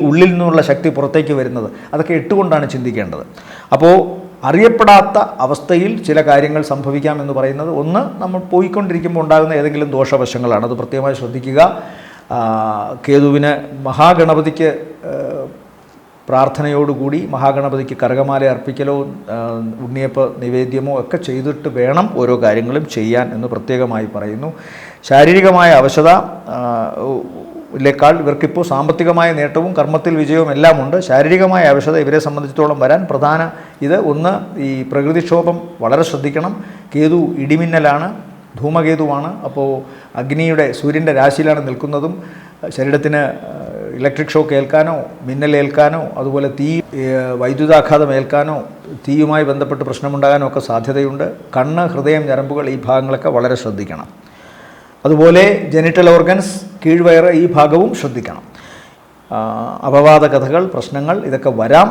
ഉള്ളിൽ നിന്നുള്ള ശക്തി പുറത്തേക്ക് വരുന്നത് അതൊക്കെ 8 കൊണ്ടാണ് ചിന്തിക്കേണ്ടത്. അപ്പോൾ അറിയപ്പെടാത്ത അവസ്ഥയിൽ ചില കാര്യങ്ങൾ സംഭവിക്കാമെന്ന് പറയുന്നത് ഒന്ന് നമ്മൾ പോയിക്കൊണ്ടിരിക്കുമ്പോൾ ഉണ്ടാകുന്ന ഏതെങ്കിലും ദോഷവശങ്ങളാണ്. അത് പ്രത്യേകമായി ശ്രദ്ധിക്കുക. കേതുവിന് മഹാഗണപതിക്ക് പ്രാർത്ഥനയോടുകൂടി മഹാഗണപതിക്ക് കറുകമാല അർപ്പിക്കലോ ഉണ്ണിയപ്പ നിവേദ്യമോ ഒക്കെ ചെയ്തിട്ട് വേണം ഓരോ കാര്യങ്ങളും ചെയ്യാൻ എന്ന് പ്രത്യേകമായി പറയുന്നു. ശാരീരികമായ അവശത ിലേക്കാൾ ഇവർക്കിപ്പോൾ സാമ്പത്തികമായ നേട്ടവും കർമ്മത്തിൽ വിജയവും എല്ലാം ഉണ്ട്. ശാരീരികമായ അവശത ഇവരെ സംബന്ധിച്ചിടത്തോളം വരാൻ പ്രധാന ഒന്ന് ഈ പ്രകൃതിക്ഷോഭം വളരെ ശ്രദ്ധിക്കണം. കേതു ഇടിമിന്നലാണ്, ധൂമകേതുവാണ്. അപ്പോൾ സൂര്യൻ്റെ രാശിയിലാണ് നിൽക്കുന്നതും ശരീരത്തിന് ഇലക്ട്രിക് ഷോക്ക് ഏൽക്കാനോ മിന്നലേൽക്കാനോ അതുപോലെ വൈദ്യുതാഘാതം ഏൽക്കാനോ തീയുമായി ബന്ധപ്പെട്ട് പ്രശ്നമുണ്ടാകാനോ ഒക്കെ സാധ്യതയുണ്ട്. കണ്ണ്, ഹൃദയം, ഞരമ്പുകൾ ഈ ഭാഗങ്ങളൊക്കെ വളരെ ശ്രദ്ധിക്കണം. അതുപോലെ ജെനിറ്റൽ ഓർഗൻസ്, കീഴ്വയറ് ഈ ഭാഗവും ശ്രദ്ധിക്കണം. അപവാദ കഥകൾ, പ്രശ്നങ്ങൾ ഇതൊക്കെ വരാം.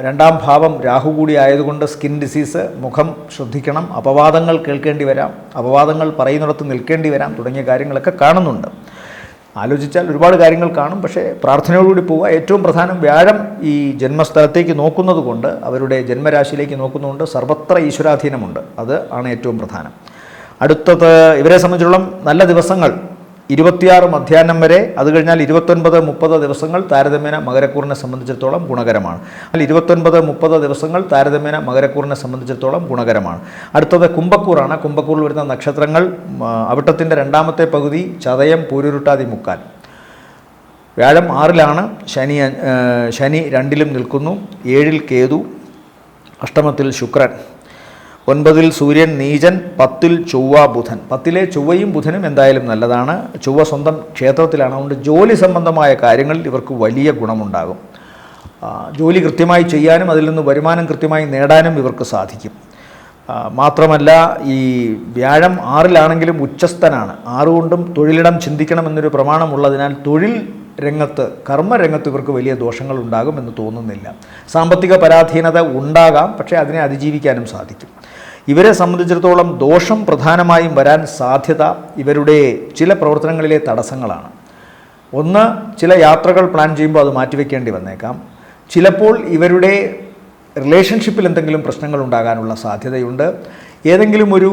2ാം ഭാവം രാഹു കൂടി ആയതുകൊണ്ട് സ്കിൻ ഡിസീസ്, മുഖം ശ്രദ്ധിക്കണം. അപവാദങ്ങൾ കേൾക്കേണ്ടി വരാം, അപവാദങ്ങൾ പറയുന്നിടത്ത് നിൽക്കേണ്ടി വരാം തുടങ്ങിയ കാര്യങ്ങളൊക്കെ കാണുന്നുണ്ട്. ആലോചിച്ചാൽ ഒരുപാട് കാര്യങ്ങൾ കാണും. പക്ഷേ പ്രാർത്ഥനയോടുകൂടി പോവുക. ഏറ്റവും പ്രധാനം വ്യാഴം ഈ ജന്മസ്ഥലത്തേക്ക് നോക്കുന്നത് കൊണ്ട്, അവരുടെ ജന്മരാശിയിലേക്ക് നോക്കുന്നതുകൊണ്ട് സർവത്ര ഈശ്വരാധീനമുണ്ട്. അത് ആണ് ഏറ്റവും പ്രധാനം. അടുത്തത് ഇവരെ സംബന്ധിച്ചിടത്തോളം നല്ല ദിവസങ്ങൾ 26 മധ്യാഹ്നം വരെ, അത് കഴിഞ്ഞാൽ 29, 30 ദിവസങ്ങൾ താരതമ്യേന മകരക്കൂറിനെ സംബന്ധിച്ചിടത്തോളം ഗുണകരമാണ്. അതിൽ 29, 30 ദിവസങ്ങൾ താരതമ്യേന മകരക്കൂറിനെ സംബന്ധിച്ചിടത്തോളം ഗുണകരമാണ്. അടുത്തത് കുംഭക്കൂറാണ്. കുംഭക്കൂറിൽ വരുന്ന നക്ഷത്രങ്ങൾ അവിട്ടത്തിൻ്റെ 2ാമത്തെ പകുതി, ചതയം, പൂരുരുട്ടാതി, മുക്കാൽ. വ്യാഴം 6ലാണ്, ശനി 2ലും നിൽക്കുന്നു, 7ൽ കേതു, അഷ്ടമത്തിൽ ശുക്രൻ, 9ൽ സൂര്യൻ നീചൻ, 10ൽ ചൊവ്വ, ബുധൻ. 10ലെ ചൊവ്വയും ബുധനും എന്തായാലും നല്ലതാണ്. ചൊവ്വ സ്വന്തം ക്ഷേത്രത്തിലാണ്. അതുകൊണ്ട് ജോലി സംബന്ധമായ കാര്യങ്ങളിൽ ഇവർക്ക് വലിയ ഗുണമുണ്ടാകും. ജോലി കൃത്യമായി ചെയ്യാനും അതിൽ നിന്ന് വരുമാനം കൃത്യമായി നേടാനും ഇവർക്ക് സാധിക്കും. മാത്രമല്ല ഈ വ്യാഴം 6ലാണെങ്കിലും ഉച്ചസ്ഥനാണ്. 6 കൊണ്ടും തൊഴിലിടം ചിന്തിക്കണമെന്നൊരു പ്രമാണമുള്ളതിനാൽ തൊഴിൽ രംഗത്ത്, കർമ്മരംഗത്ത് ഇവർക്ക് വലിയ ദോഷങ്ങൾ ഉണ്ടാകുമെന്ന് തോന്നുന്നില്ല. സാമ്പത്തിക പരാധീനത ഉണ്ടാകാം, പക്ഷേ അതിനെ അതിജീവിക്കാനും സാധിക്കും. ഇവരെ സംബന്ധിച്ചിടത്തോളം ദോഷം പ്രധാനമായും വരാൻ സാധ്യത ഇവരുടെ ചില പ്രവർത്തനങ്ങളിലെ തടസ്സങ്ങളാണ്. ഒന്ന്, ചില യാത്രകൾ പ്ലാൻ ചെയ്യുമ്പോൾ അത് മാറ്റിവെക്കേണ്ടി വന്നേക്കാം. ചിലപ്പോൾ ഇവരുടെ റിലേഷൻഷിപ്പിൽ എന്തെങ്കിലും പ്രശ്നങ്ങൾ ഉണ്ടാകാനുള്ള സാധ്യതയുണ്ട്. ഏതെങ്കിലും ഒരു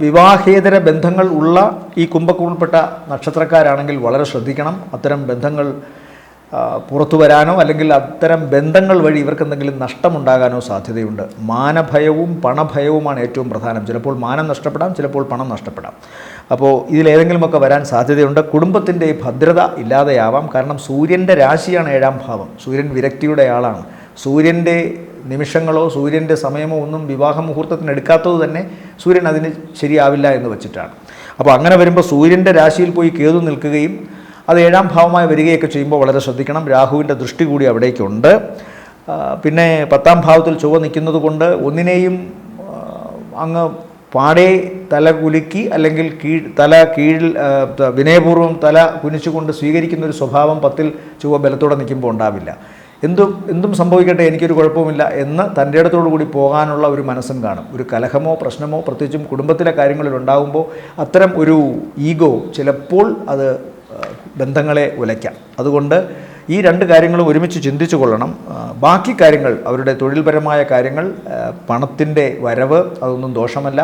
വിവാഹേതര ബന്ധങ്ങൾ ഉള്ള ഈ കുംഭക്കൂറിൽപ്പെട്ട നക്ഷത്രക്കാരാണെങ്കിൽ വളരെ ശ്രദ്ധിക്കണം. അത്തരം ബന്ധങ്ങൾ പുറത്തു വരാനോ അല്ലെങ്കിൽ അത്തരം ബന്ധങ്ങൾ വഴി ഇവർക്ക് എന്തെങ്കിലും നഷ്ടമുണ്ടാകാനോ സാധ്യതയുണ്ട്. മാനഭയവും പണഭയവുമാണ് ഏറ്റവും പ്രധാനം. ചിലപ്പോൾ മാനം നഷ്ടപ്പെടാം, ചിലപ്പോൾ പണം നഷ്ടപ്പെടാം. അപ്പോൾ ഇതിലേതെങ്കിലുമൊക്കെ വരാൻ സാധ്യതയുണ്ട്. കുടുംബത്തിൻ്റെ ഭദ്രത ഇല്ലാതെയാവാം. കാരണം സൂര്യൻ്റെ രാശിയാണ് 7ാം ഭാവം. സൂര്യൻ വിരക്തിയുടെ ആളാണ്. സൂര്യൻ്റെ നിമിഷങ്ങളോ സൂര്യൻ്റെ സമയമോ ഒന്നും വിവാഹ മുഹൂർത്തത്തിന് എടുക്കാത്തത് തന്നെ സൂര്യൻ അതിന് ശരിയാവില്ല എന്ന് വെച്ചിട്ടാണ്. അപ്പോൾ അങ്ങനെ വരുമ്പോൾ സൂര്യൻ്റെ രാശിയിൽ പോയി കേതു നിൽക്കുകയും അത് 7ാം ഭാവമായി വരികയൊക്കെ ചെയ്യുമ്പോൾ വളരെ ശ്രദ്ധിക്കണം. രാഹുവിൻ്റെ ദൃഷ്ടി കൂടി അവിടേക്കുണ്ട്. പിന്നെ 10ാം ഭാവത്തിൽ ചൊവ്വ നിൽക്കുന്നത് കൊണ്ട് ഒന്നിനെയും അങ്ങ് പാടെ തല കുലുക്കി അല്ലെങ്കിൽ തല കീഴിൽ വിനയപൂർവ്വം തല കുനിച്ചുകൊണ്ട് സ്വീകരിക്കുന്നൊരു സ്വഭാവം 10ൽ ചൊവ്വ ബലത്തോടെ നിൽക്കുമ്പോൾ ഉണ്ടാവില്ല. എന്തും സംഭവിക്കട്ടെ, എനിക്കൊരു കുഴപ്പമില്ല എന്ന് തൻ്റെ ഇടത്തോടു കൂടി പോകാനുള്ള ഒരു മനസ്സും കാണും. ഒരു കലഹമോ പ്രശ്നമോ പ്രത്യേകിച്ചും കുടുംബത്തിലെ കാര്യങ്ങളിൽ ഉണ്ടാകുമ്പോൾ അത്തരം ഒരു ഈഗോ ചിലപ്പോൾ അത് ബന്ധങ്ങളെ ഉലയ്ക്കാം. അതുകൊണ്ട് ഈ 2 കാര്യങ്ങളും ഒരുമിച്ച് ചിന്തിച്ചു കൊള്ളണം. ബാക്കി കാര്യങ്ങൾ, അവരുടെ തൊഴിൽപരമായ കാര്യങ്ങൾ, പണത്തിൻ്റെ വരവ് അതൊന്നും ദോഷമല്ല.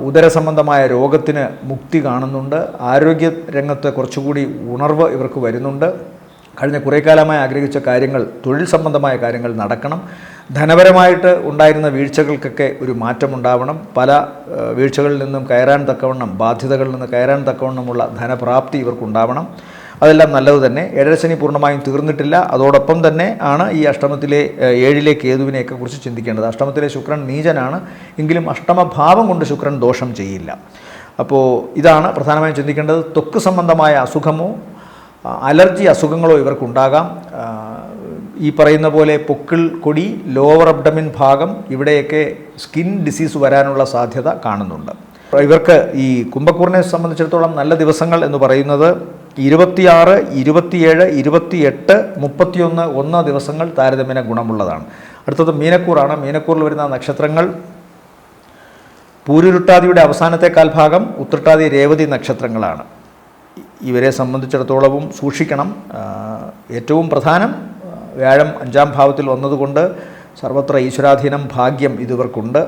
ഉദരസംബന്ധമായ രോഗത്തിന് മുക്തി കാണുന്നുണ്ട്. ആരോഗ്യ രംഗത്ത് കുറച്ചുകൂടി ഉണർവ് ഇവർക്ക് വരുന്നുണ്ട്. കഴിഞ്ഞ കുറേ കാലമായി ആഗ്രഹിച്ച കാര്യങ്ങൾ, തൊഴിൽ സംബന്ധമായ കാര്യങ്ങൾ നടക്കണം. ധനപരമായിട്ട് ഉണ്ടായിരുന്ന വീഴ്ചകൾക്കൊക്കെ ഒരു മാറ്റമുണ്ടാവണം. പല വീഴ്ചകളിൽ നിന്നും കയറാൻ തക്കവണ്ണം, ബാധ്യതകളിൽ നിന്ന് കയറാൻ തക്കവണ്ണമുള്ള ധനപ്രാപ്തി ഇവർക്കുണ്ടാവണം. അതെല്ലാം നല്ലത് തന്നെ. 7ര ശനി പൂർണ്ണമായും തീർന്നിട്ടില്ല. അതോടൊപ്പം തന്നെ ആണ് ഈ അഷ്ടമത്തിലെ 7ലെ കേതുവിനെയൊക്കെ കുറിച്ച് ചിന്തിക്കേണ്ടത്. അഷ്ടമത്തിലെ ശുക്രൻ നീചനാണ്, എങ്കിലും അഷ്ടമഭാവം കൊണ്ട് ശുക്രൻ ദോഷം ചെയ്യില്ല. അപ്പോൾ ഇതാണ് പ്രധാനമായും ചിന്തിക്കേണ്ടത്. ത്വക്ക് സംബന്ധമായ അസുഖമോ അലർജി അസുഖങ്ങളോ ഇവർക്കുണ്ടാകാം. ഈ പറയുന്ന പോലെ പൊക്കിൾ കൊടി, ലോവർ അബ്ഡമിൻ ഭാഗം, ഇവിടെയൊക്കെ സ്കിൻ ഡിസീസ് വരാനുള്ള സാധ്യത കാണുന്നുണ്ട്. ഇവർക്ക് ഈ കുംഭക്കൂറിനെ സംബന്ധിച്ചിടത്തോളം നല്ല ദിവസങ്ങൾ എന്ന് പറയുന്നത് 26, 27, 28, 31, 1 ദിവസങ്ങൾ താരതമ്യേന ഗുണമുള്ളതാണ്. അടുത്തത് മീനക്കൂറാണ്. മീനക്കൂറിൽ വരുന്ന നക്ഷത്രങ്ങൾ പൂരുരുട്ടാതിയുടെ അവസാനത്തെ കാൽഭാഗം, ഉത്രട്ടാതി, രേവതി നക്ഷത്രങ്ങളാണ്. ഇവരെ സംബന്ധിച്ചിടത്തോളവും സൂക്ഷിക്കണം. ഏറ്റവും പ്രധാനം വ്യാഴം 5ാം ഭാവത്തിൽ വന്നതുകൊണ്ട് സർവത്ര ഈശ്വരാധീനം, ഭാഗ്യം ഇതിവർക്കുണ്ട്.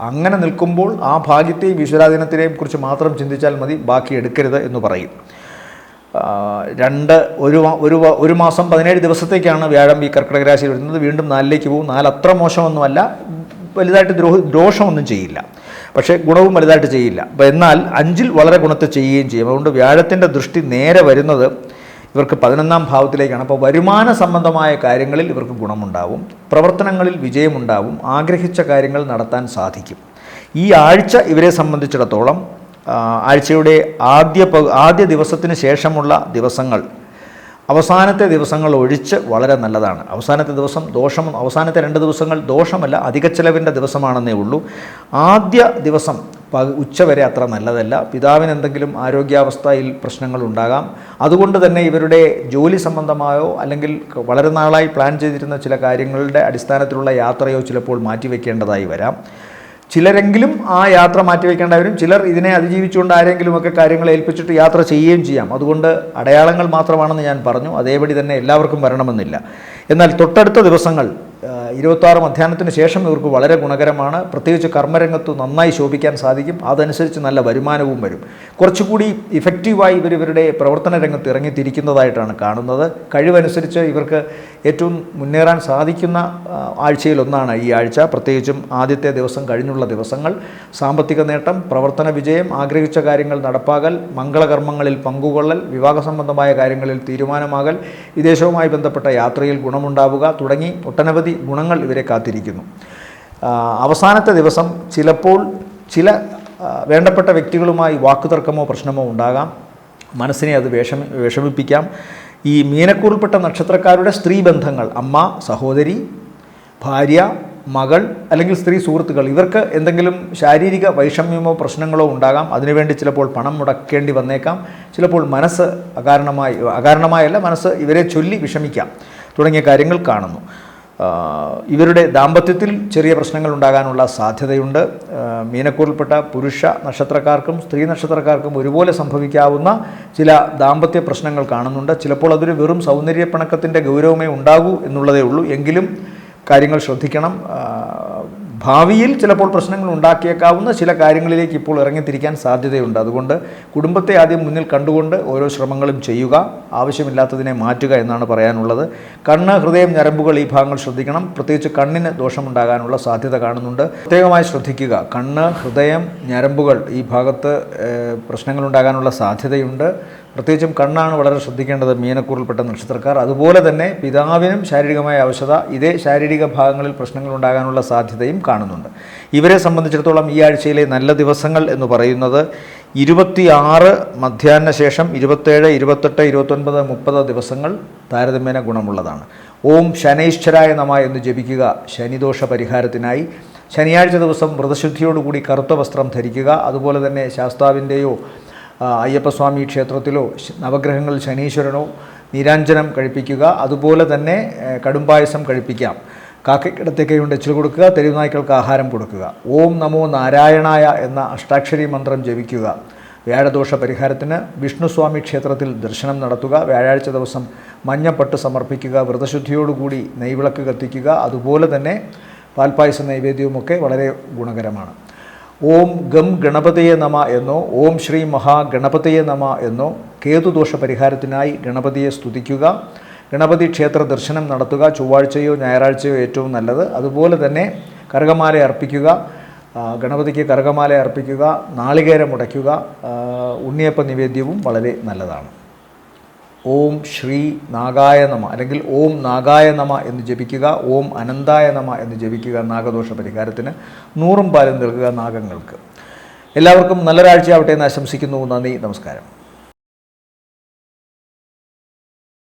അങ്ങനെ നിൽക്കുമ്പോൾ ആ ഭാഗ്യത്തെയും ഈശ്വരാധീനത്തിനെയും കുറിച്ച് മാത്രം ചിന്തിച്ചാൽ മതി, ബാക്കി എടുക്കരുത് എന്ന് പറയും. ഒരു മാസം 17 ദിവസത്തേക്കാണ് വ്യാഴം ഈ കർക്കിടക രാശിയിൽ വരുന്നത്. വീണ്ടും 4ലേക്ക് പോകും. 4 അത്ര മോശമൊന്നുമല്ല, വലുതായിട്ട് ദോഷമൊന്നും ചെയ്യില്ല, പക്ഷേ ഗുണവും വലുതായിട്ട് ചെയ്യില്ല. എന്നാൽ 5ൽ വളരെ ഗുണത്തെ ചെയ്യുകയും ചെയ്യും. അതുകൊണ്ട് വ്യാഴത്തിൻ്റെ ദൃഷ്ടി നേരെ വരുന്നത് ഇവർക്ക് 11ാം ഭാവത്തിലേക്കാണ്. അപ്പോൾ വരുമാന സംബന്ധമായ കാര്യങ്ങളിൽ ഇവർക്ക് ഗുണമുണ്ടാവും, പ്രവർത്തനങ്ങളിൽ വിജയമുണ്ടാവും, ആഗ്രഹിച്ച കാര്യങ്ങൾ നടത്താൻ സാധിക്കും. ഈ ആഴ്ച ഇവരെ സംബന്ധിച്ചിടത്തോളം ആഴ്ചയുടെ ആദ്യ ദിവസത്തിന് ശേഷമുള്ള ദിവസങ്ങൾ, അവസാനത്തെ ദിവസങ്ങൾ ഒഴിച്ച് വളരെ നല്ലതാണ്. അവസാനത്തെ ദിവസം അവസാനത്തെ 2 ദിവസങ്ങൾ ദോഷമല്ല, അധിക ചെലവിൻ്റെ ദിവസമാണെന്നേ ഉള്ളൂ. ആദ്യ ദിവസം ഉച്ചവരെ അത്ര നല്ലതല്ല. പിതാവിന് എന്തെങ്കിലും ആരോഗ്യാവസ്ഥയിൽ പ്രശ്നങ്ങളുണ്ടാകാം. അതുകൊണ്ട് തന്നെ ഇവരുടെ ജോലി സംബന്ധമായോ അല്ലെങ്കിൽ വളരെ നാളായി പ്ലാൻ ചെയ്തിരുന്ന ചില കാര്യങ്ങളുടെ അടിസ്ഥാനത്തിലുള്ള യാത്രയോ ചിലപ്പോൾ മാറ്റിവെക്കേണ്ടതായി വരാം. ചിലരെങ്കിലും ആ യാത്ര മാറ്റിവെക്കേണ്ടവരും, ചിലർ ഇതിനെ അതിജീവിച്ചുകൊണ്ട് ആരെങ്കിലുമൊക്കെ കാര്യങ്ങൾ ഏൽപ്പിച്ചിട്ട് യാത്ര ചെയ്യുകയും ചെയ്യാം. അതുകൊണ്ട് അടയാളങ്ങൾ മാത്രമാണെന്ന് ഞാൻ പറഞ്ഞു, അതേപടി തന്നെ എല്ലാവർക്കും വരണമെന്നില്ല. എന്നാൽ തൊട്ടടുത്ത ദിവസങ്ങൾ 26 മധ്യാഹ്നത്തിന് ശേഷം ഇവർക്ക് വളരെ ഗുണകരമാണ്. പ്രത്യേകിച്ച് കർമ്മരംഗത്ത് നന്നായി ശോഭിക്കാൻ സാധിക്കും. അതനുസരിച്ച് നല്ല വരുമാനവും വരും. കുറച്ചുകൂടി ഇഫക്റ്റീവായി ഇവരുടെ പ്രവർത്തന രംഗത്ത് ഇറങ്ങിത്തിരിക്കുന്നതായിട്ടാണ് കാണുന്നത്. കഴിവനുസരിച്ച് ഇവർക്ക് ഏറ്റവും മുന്നേറാൻ സാധിക്കുന്ന ആഴ്ചയിലൊന്നാണ് ഈ ആഴ്ച. പ്രത്യേകിച്ചും ആദ്യത്തെ ദിവസം കഴിഞ്ഞുള്ള ദിവസങ്ങൾ സാമ്പത്തിക നേട്ടം, പ്രവർത്തന വിജയം, ആഗ്രഹിച്ച കാര്യങ്ങൾ നടപ്പാകൽ, മംഗളകർമ്മങ്ങളിൽ പങ്കുകൊള്ളൽ, വിവാഹ സംബന്ധമായ കാര്യങ്ങളിൽ തീരുമാനമാകൽ, വിദേശവുമായി ബന്ധപ്പെട്ട യാത്രയിൽ ഗുണമുണ്ടാവുക തുടങ്ങി ഒട്ടനവധി ഗുണങ്ങൾ ഇവരെ കാത്തിരിക്കുന്നു. അവസാനത്തെ ദിവസം ചിലപ്പോൾ ചില വേണ്ടപ്പെട്ട വ്യക്തികളുമായി വാക്കുതർക്കമോ പ്രശ്നമോ ഉണ്ടാകാം. മനസ്സിനെ അത് വിഷമിപ്പിക്കാം. ഈ മീനക്കൂറിൽപ്പെട്ട നക്ഷത്രക്കാരുടെ സ്ത്രീ ബന്ധങ്ങൾ, അമ്മ, സഹോദരി, ഭാര്യ, മകൾ അല്ലെങ്കിൽ സ്ത്രീ സുഹൃത്തുക്കൾ, ഇവർക്ക് എന്തെങ്കിലും ശാരീരിക വൈഷമ്യമോ പ്രശ്നങ്ങളോ ഉണ്ടാകാം. അതിനുവേണ്ടി ചിലപ്പോൾ പണം മുടക്കേണ്ടി വന്നേക്കാം. ചിലപ്പോൾ മനസ്സ് അകാരണമായല്ല, മനസ്സ് ഇവരെ ചൊല്ലി വിഷമിക്കാം തുടങ്ങിയ കാര്യങ്ങൾ കാണുന്നു. ഇവരുടെ ദാമ്പത്യത്തിൽ ചെറിയ പ്രശ്നങ്ങൾ ഉണ്ടാകാനുള്ള സാധ്യതയുണ്ട്. മീനക്കൂറിൽപ്പെട്ട പുരുഷ നക്ഷത്രക്കാർക്കും സ്ത്രീ നക്ഷത്രക്കാർക്കും ഒരുപോലെ സംഭവിക്കാവുന്ന ചില ദാമ്പത്യ പ്രശ്നങ്ങൾ കാണുന്നുണ്ട്. ചിലപ്പോൾ അതൊരു വെറും സൗന്ദര്യപ്പിണക്കത്തിൻ്റെ ഗൗരവമേ ഉണ്ടാകൂ എന്നുള്ളതേ ഉള്ളൂ. എങ്കിലും കാര്യങ്ങൾ ശ്രദ്ധിക്കണം. ഭാവിയിൽ ചിലപ്പോൾ പ്രശ്നങ്ങൾ ഉണ്ടാക്കിയേക്കാവുന്ന ചില കാര്യങ്ങളിലേക്ക് ഇപ്പോൾ ഇറങ്ങിത്തിരിക്കാൻ സാധ്യതയുണ്ട്. അതുകൊണ്ട് കുടുംബത്തെ ആദ്യം മുന്നിൽ കണ്ടുകൊണ്ട് ഓരോ ശ്രമങ്ങളും ചെയ്യുക, ആവശ്യമില്ലാത്തതിനെ മാറ്റുക എന്നാണ് പറയാനുള്ളത്. കണ്ണ്, ഹൃദയം, ഞരമ്പുകൾ ഈ ഭാഗങ്ങൾ ശ്രദ്ധിക്കണം. പ്രത്യേകിച്ച് കണ്ണിന് ദോഷമുണ്ടാകാനുള്ള സാധ്യത കാണുന്നുണ്ട്. പ്രത്യേകമായി ശ്രദ്ധിക്കുക. കണ്ണ്, ഹൃദയം, ഞരമ്പുകൾ ഈ ഭാഗത്ത് പ്രശ്നങ്ങളുണ്ടാകാനുള്ള സാധ്യതയുണ്ട്. പ്രത്യേകിച്ചും കണ്ണാണ് വളരെ ശ്രദ്ധിക്കേണ്ടത് മീനക്കൂറിൽപ്പെട്ട നക്ഷത്രക്കാർ. അതുപോലെ തന്നെ പിതാവിനും ശാരീരികമായ അവശത, ഇതേ ശാരീരിക ഭാഗങ്ങളിൽ പ്രശ്നങ്ങൾ ഉണ്ടാകാനുള്ള സാധ്യതയും കാണുന്നുണ്ട്. ഇവരെ സംബന്ധിച്ചിടത്തോളം ഈ ആഴ്ചയിലെ നല്ല ദിവസങ്ങൾ എന്ന് പറയുന്നത് 26 മധ്യാഹ്ന ശേഷം 27, 28, 29, 30 ദിവസങ്ങൾ താരതമ്യേന ഗുണമുള്ളതാണ്. ഓം ശനൈശ്വരായ നമഃ എന്ന് ജപിക്കുക ശനിദോഷ പരിഹാരത്തിനായി. ശനിയാഴ്ച ദിവസം വ്രതശുദ്ധിയോടുകൂടി കറുത്ത വസ്ത്രം ധരിക്കുക. അതുപോലെ തന്നെ ശാസ്താവിൻ്റെയോ അയ്യപ്പസ്വാമി ക്ഷേത്രത്തിലോ നവഗ്രഹങ്ങളിൽ ശനീശ്വരനോ നീരാഞ്ജനം കഴിപ്പിക്കുക. അതുപോലെ തന്നെ കടുംപായസം കഴിപ്പിക്കാം. കാക്കയ്ക്കിടത്തേക്ക് കൊണ്ട് എച്ചിൽ കൊടുക്കുക. തെരുവുനായ്ക്കൾക്ക് ആഹാരം കൊടുക്കുക. ഓം നമോ നാരായണായ എന്ന അഷ്ടാക്ഷരി മന്ത്രം ജപിക്കുക. വ്യാഴദോഷ പരിഹാരത്തിന് വിഷ്ണുസ്വാമി ക്ഷേത്രത്തിൽ ദർശനം നടത്തുക. വ്യാഴാഴ്ച ദിവസം മഞ്ഞപ്പട്ട് സമർപ്പിക്കുക. വ്രതശുദ്ധിയോടുകൂടി നെയ്വിളക്ക് കത്തിക്കുക. അതുപോലെ തന്നെ പാൽപ്പായസ നൈവേദ്യവുമൊക്കെ വളരെ ഗുണകരമാണ്. ഓം ഗം ഗണപതയെ നമ എന്നോ ഓം ശ്രീ മഹാഗണപതയെ നമ എന്നോ കേതുദോഷ പരിഹാരത്തിനായി ഗണപതിയെ സ്തുതിക്കുക. ഗണപതി ക്ഷേത്ര ദർശനം നടത്തുക. ചൊവ്വാഴ്ചയോ ഞായറാഴ്ചയോ ഏറ്റവും നല്ലത്. അതുപോലെ തന്നെ കറുകമാല അർപ്പിക്കുക. ഗണപതിക്ക് കറുകമാല അർപ്പിക്കുക. നാളികേരം ഉടയ്ക്കുക. ഉണ്ണിയപ്പ നിവേദ്യവും വളരെ നല്ലതാണ്. ഓം ശ്രീ നാഗായ നമ അല്ലെങ്കിൽ ഓം നാഗായ നമ എന്ന് ജപിക്കുക. ഓം അനന്തായ നമ എന്ന് ജപിക്കുക. നാഗദോഷ പരിഹാരത്തിന് 100 പാലും നൽകുക നാഗങ്ങൾക്ക്. എല്ലാവർക്കും നല്ലൊരാഴ്ചയാവട്ടെ എന്ന് ആശംസിക്കുന്നു. നന്ദി, നമസ്കാരം.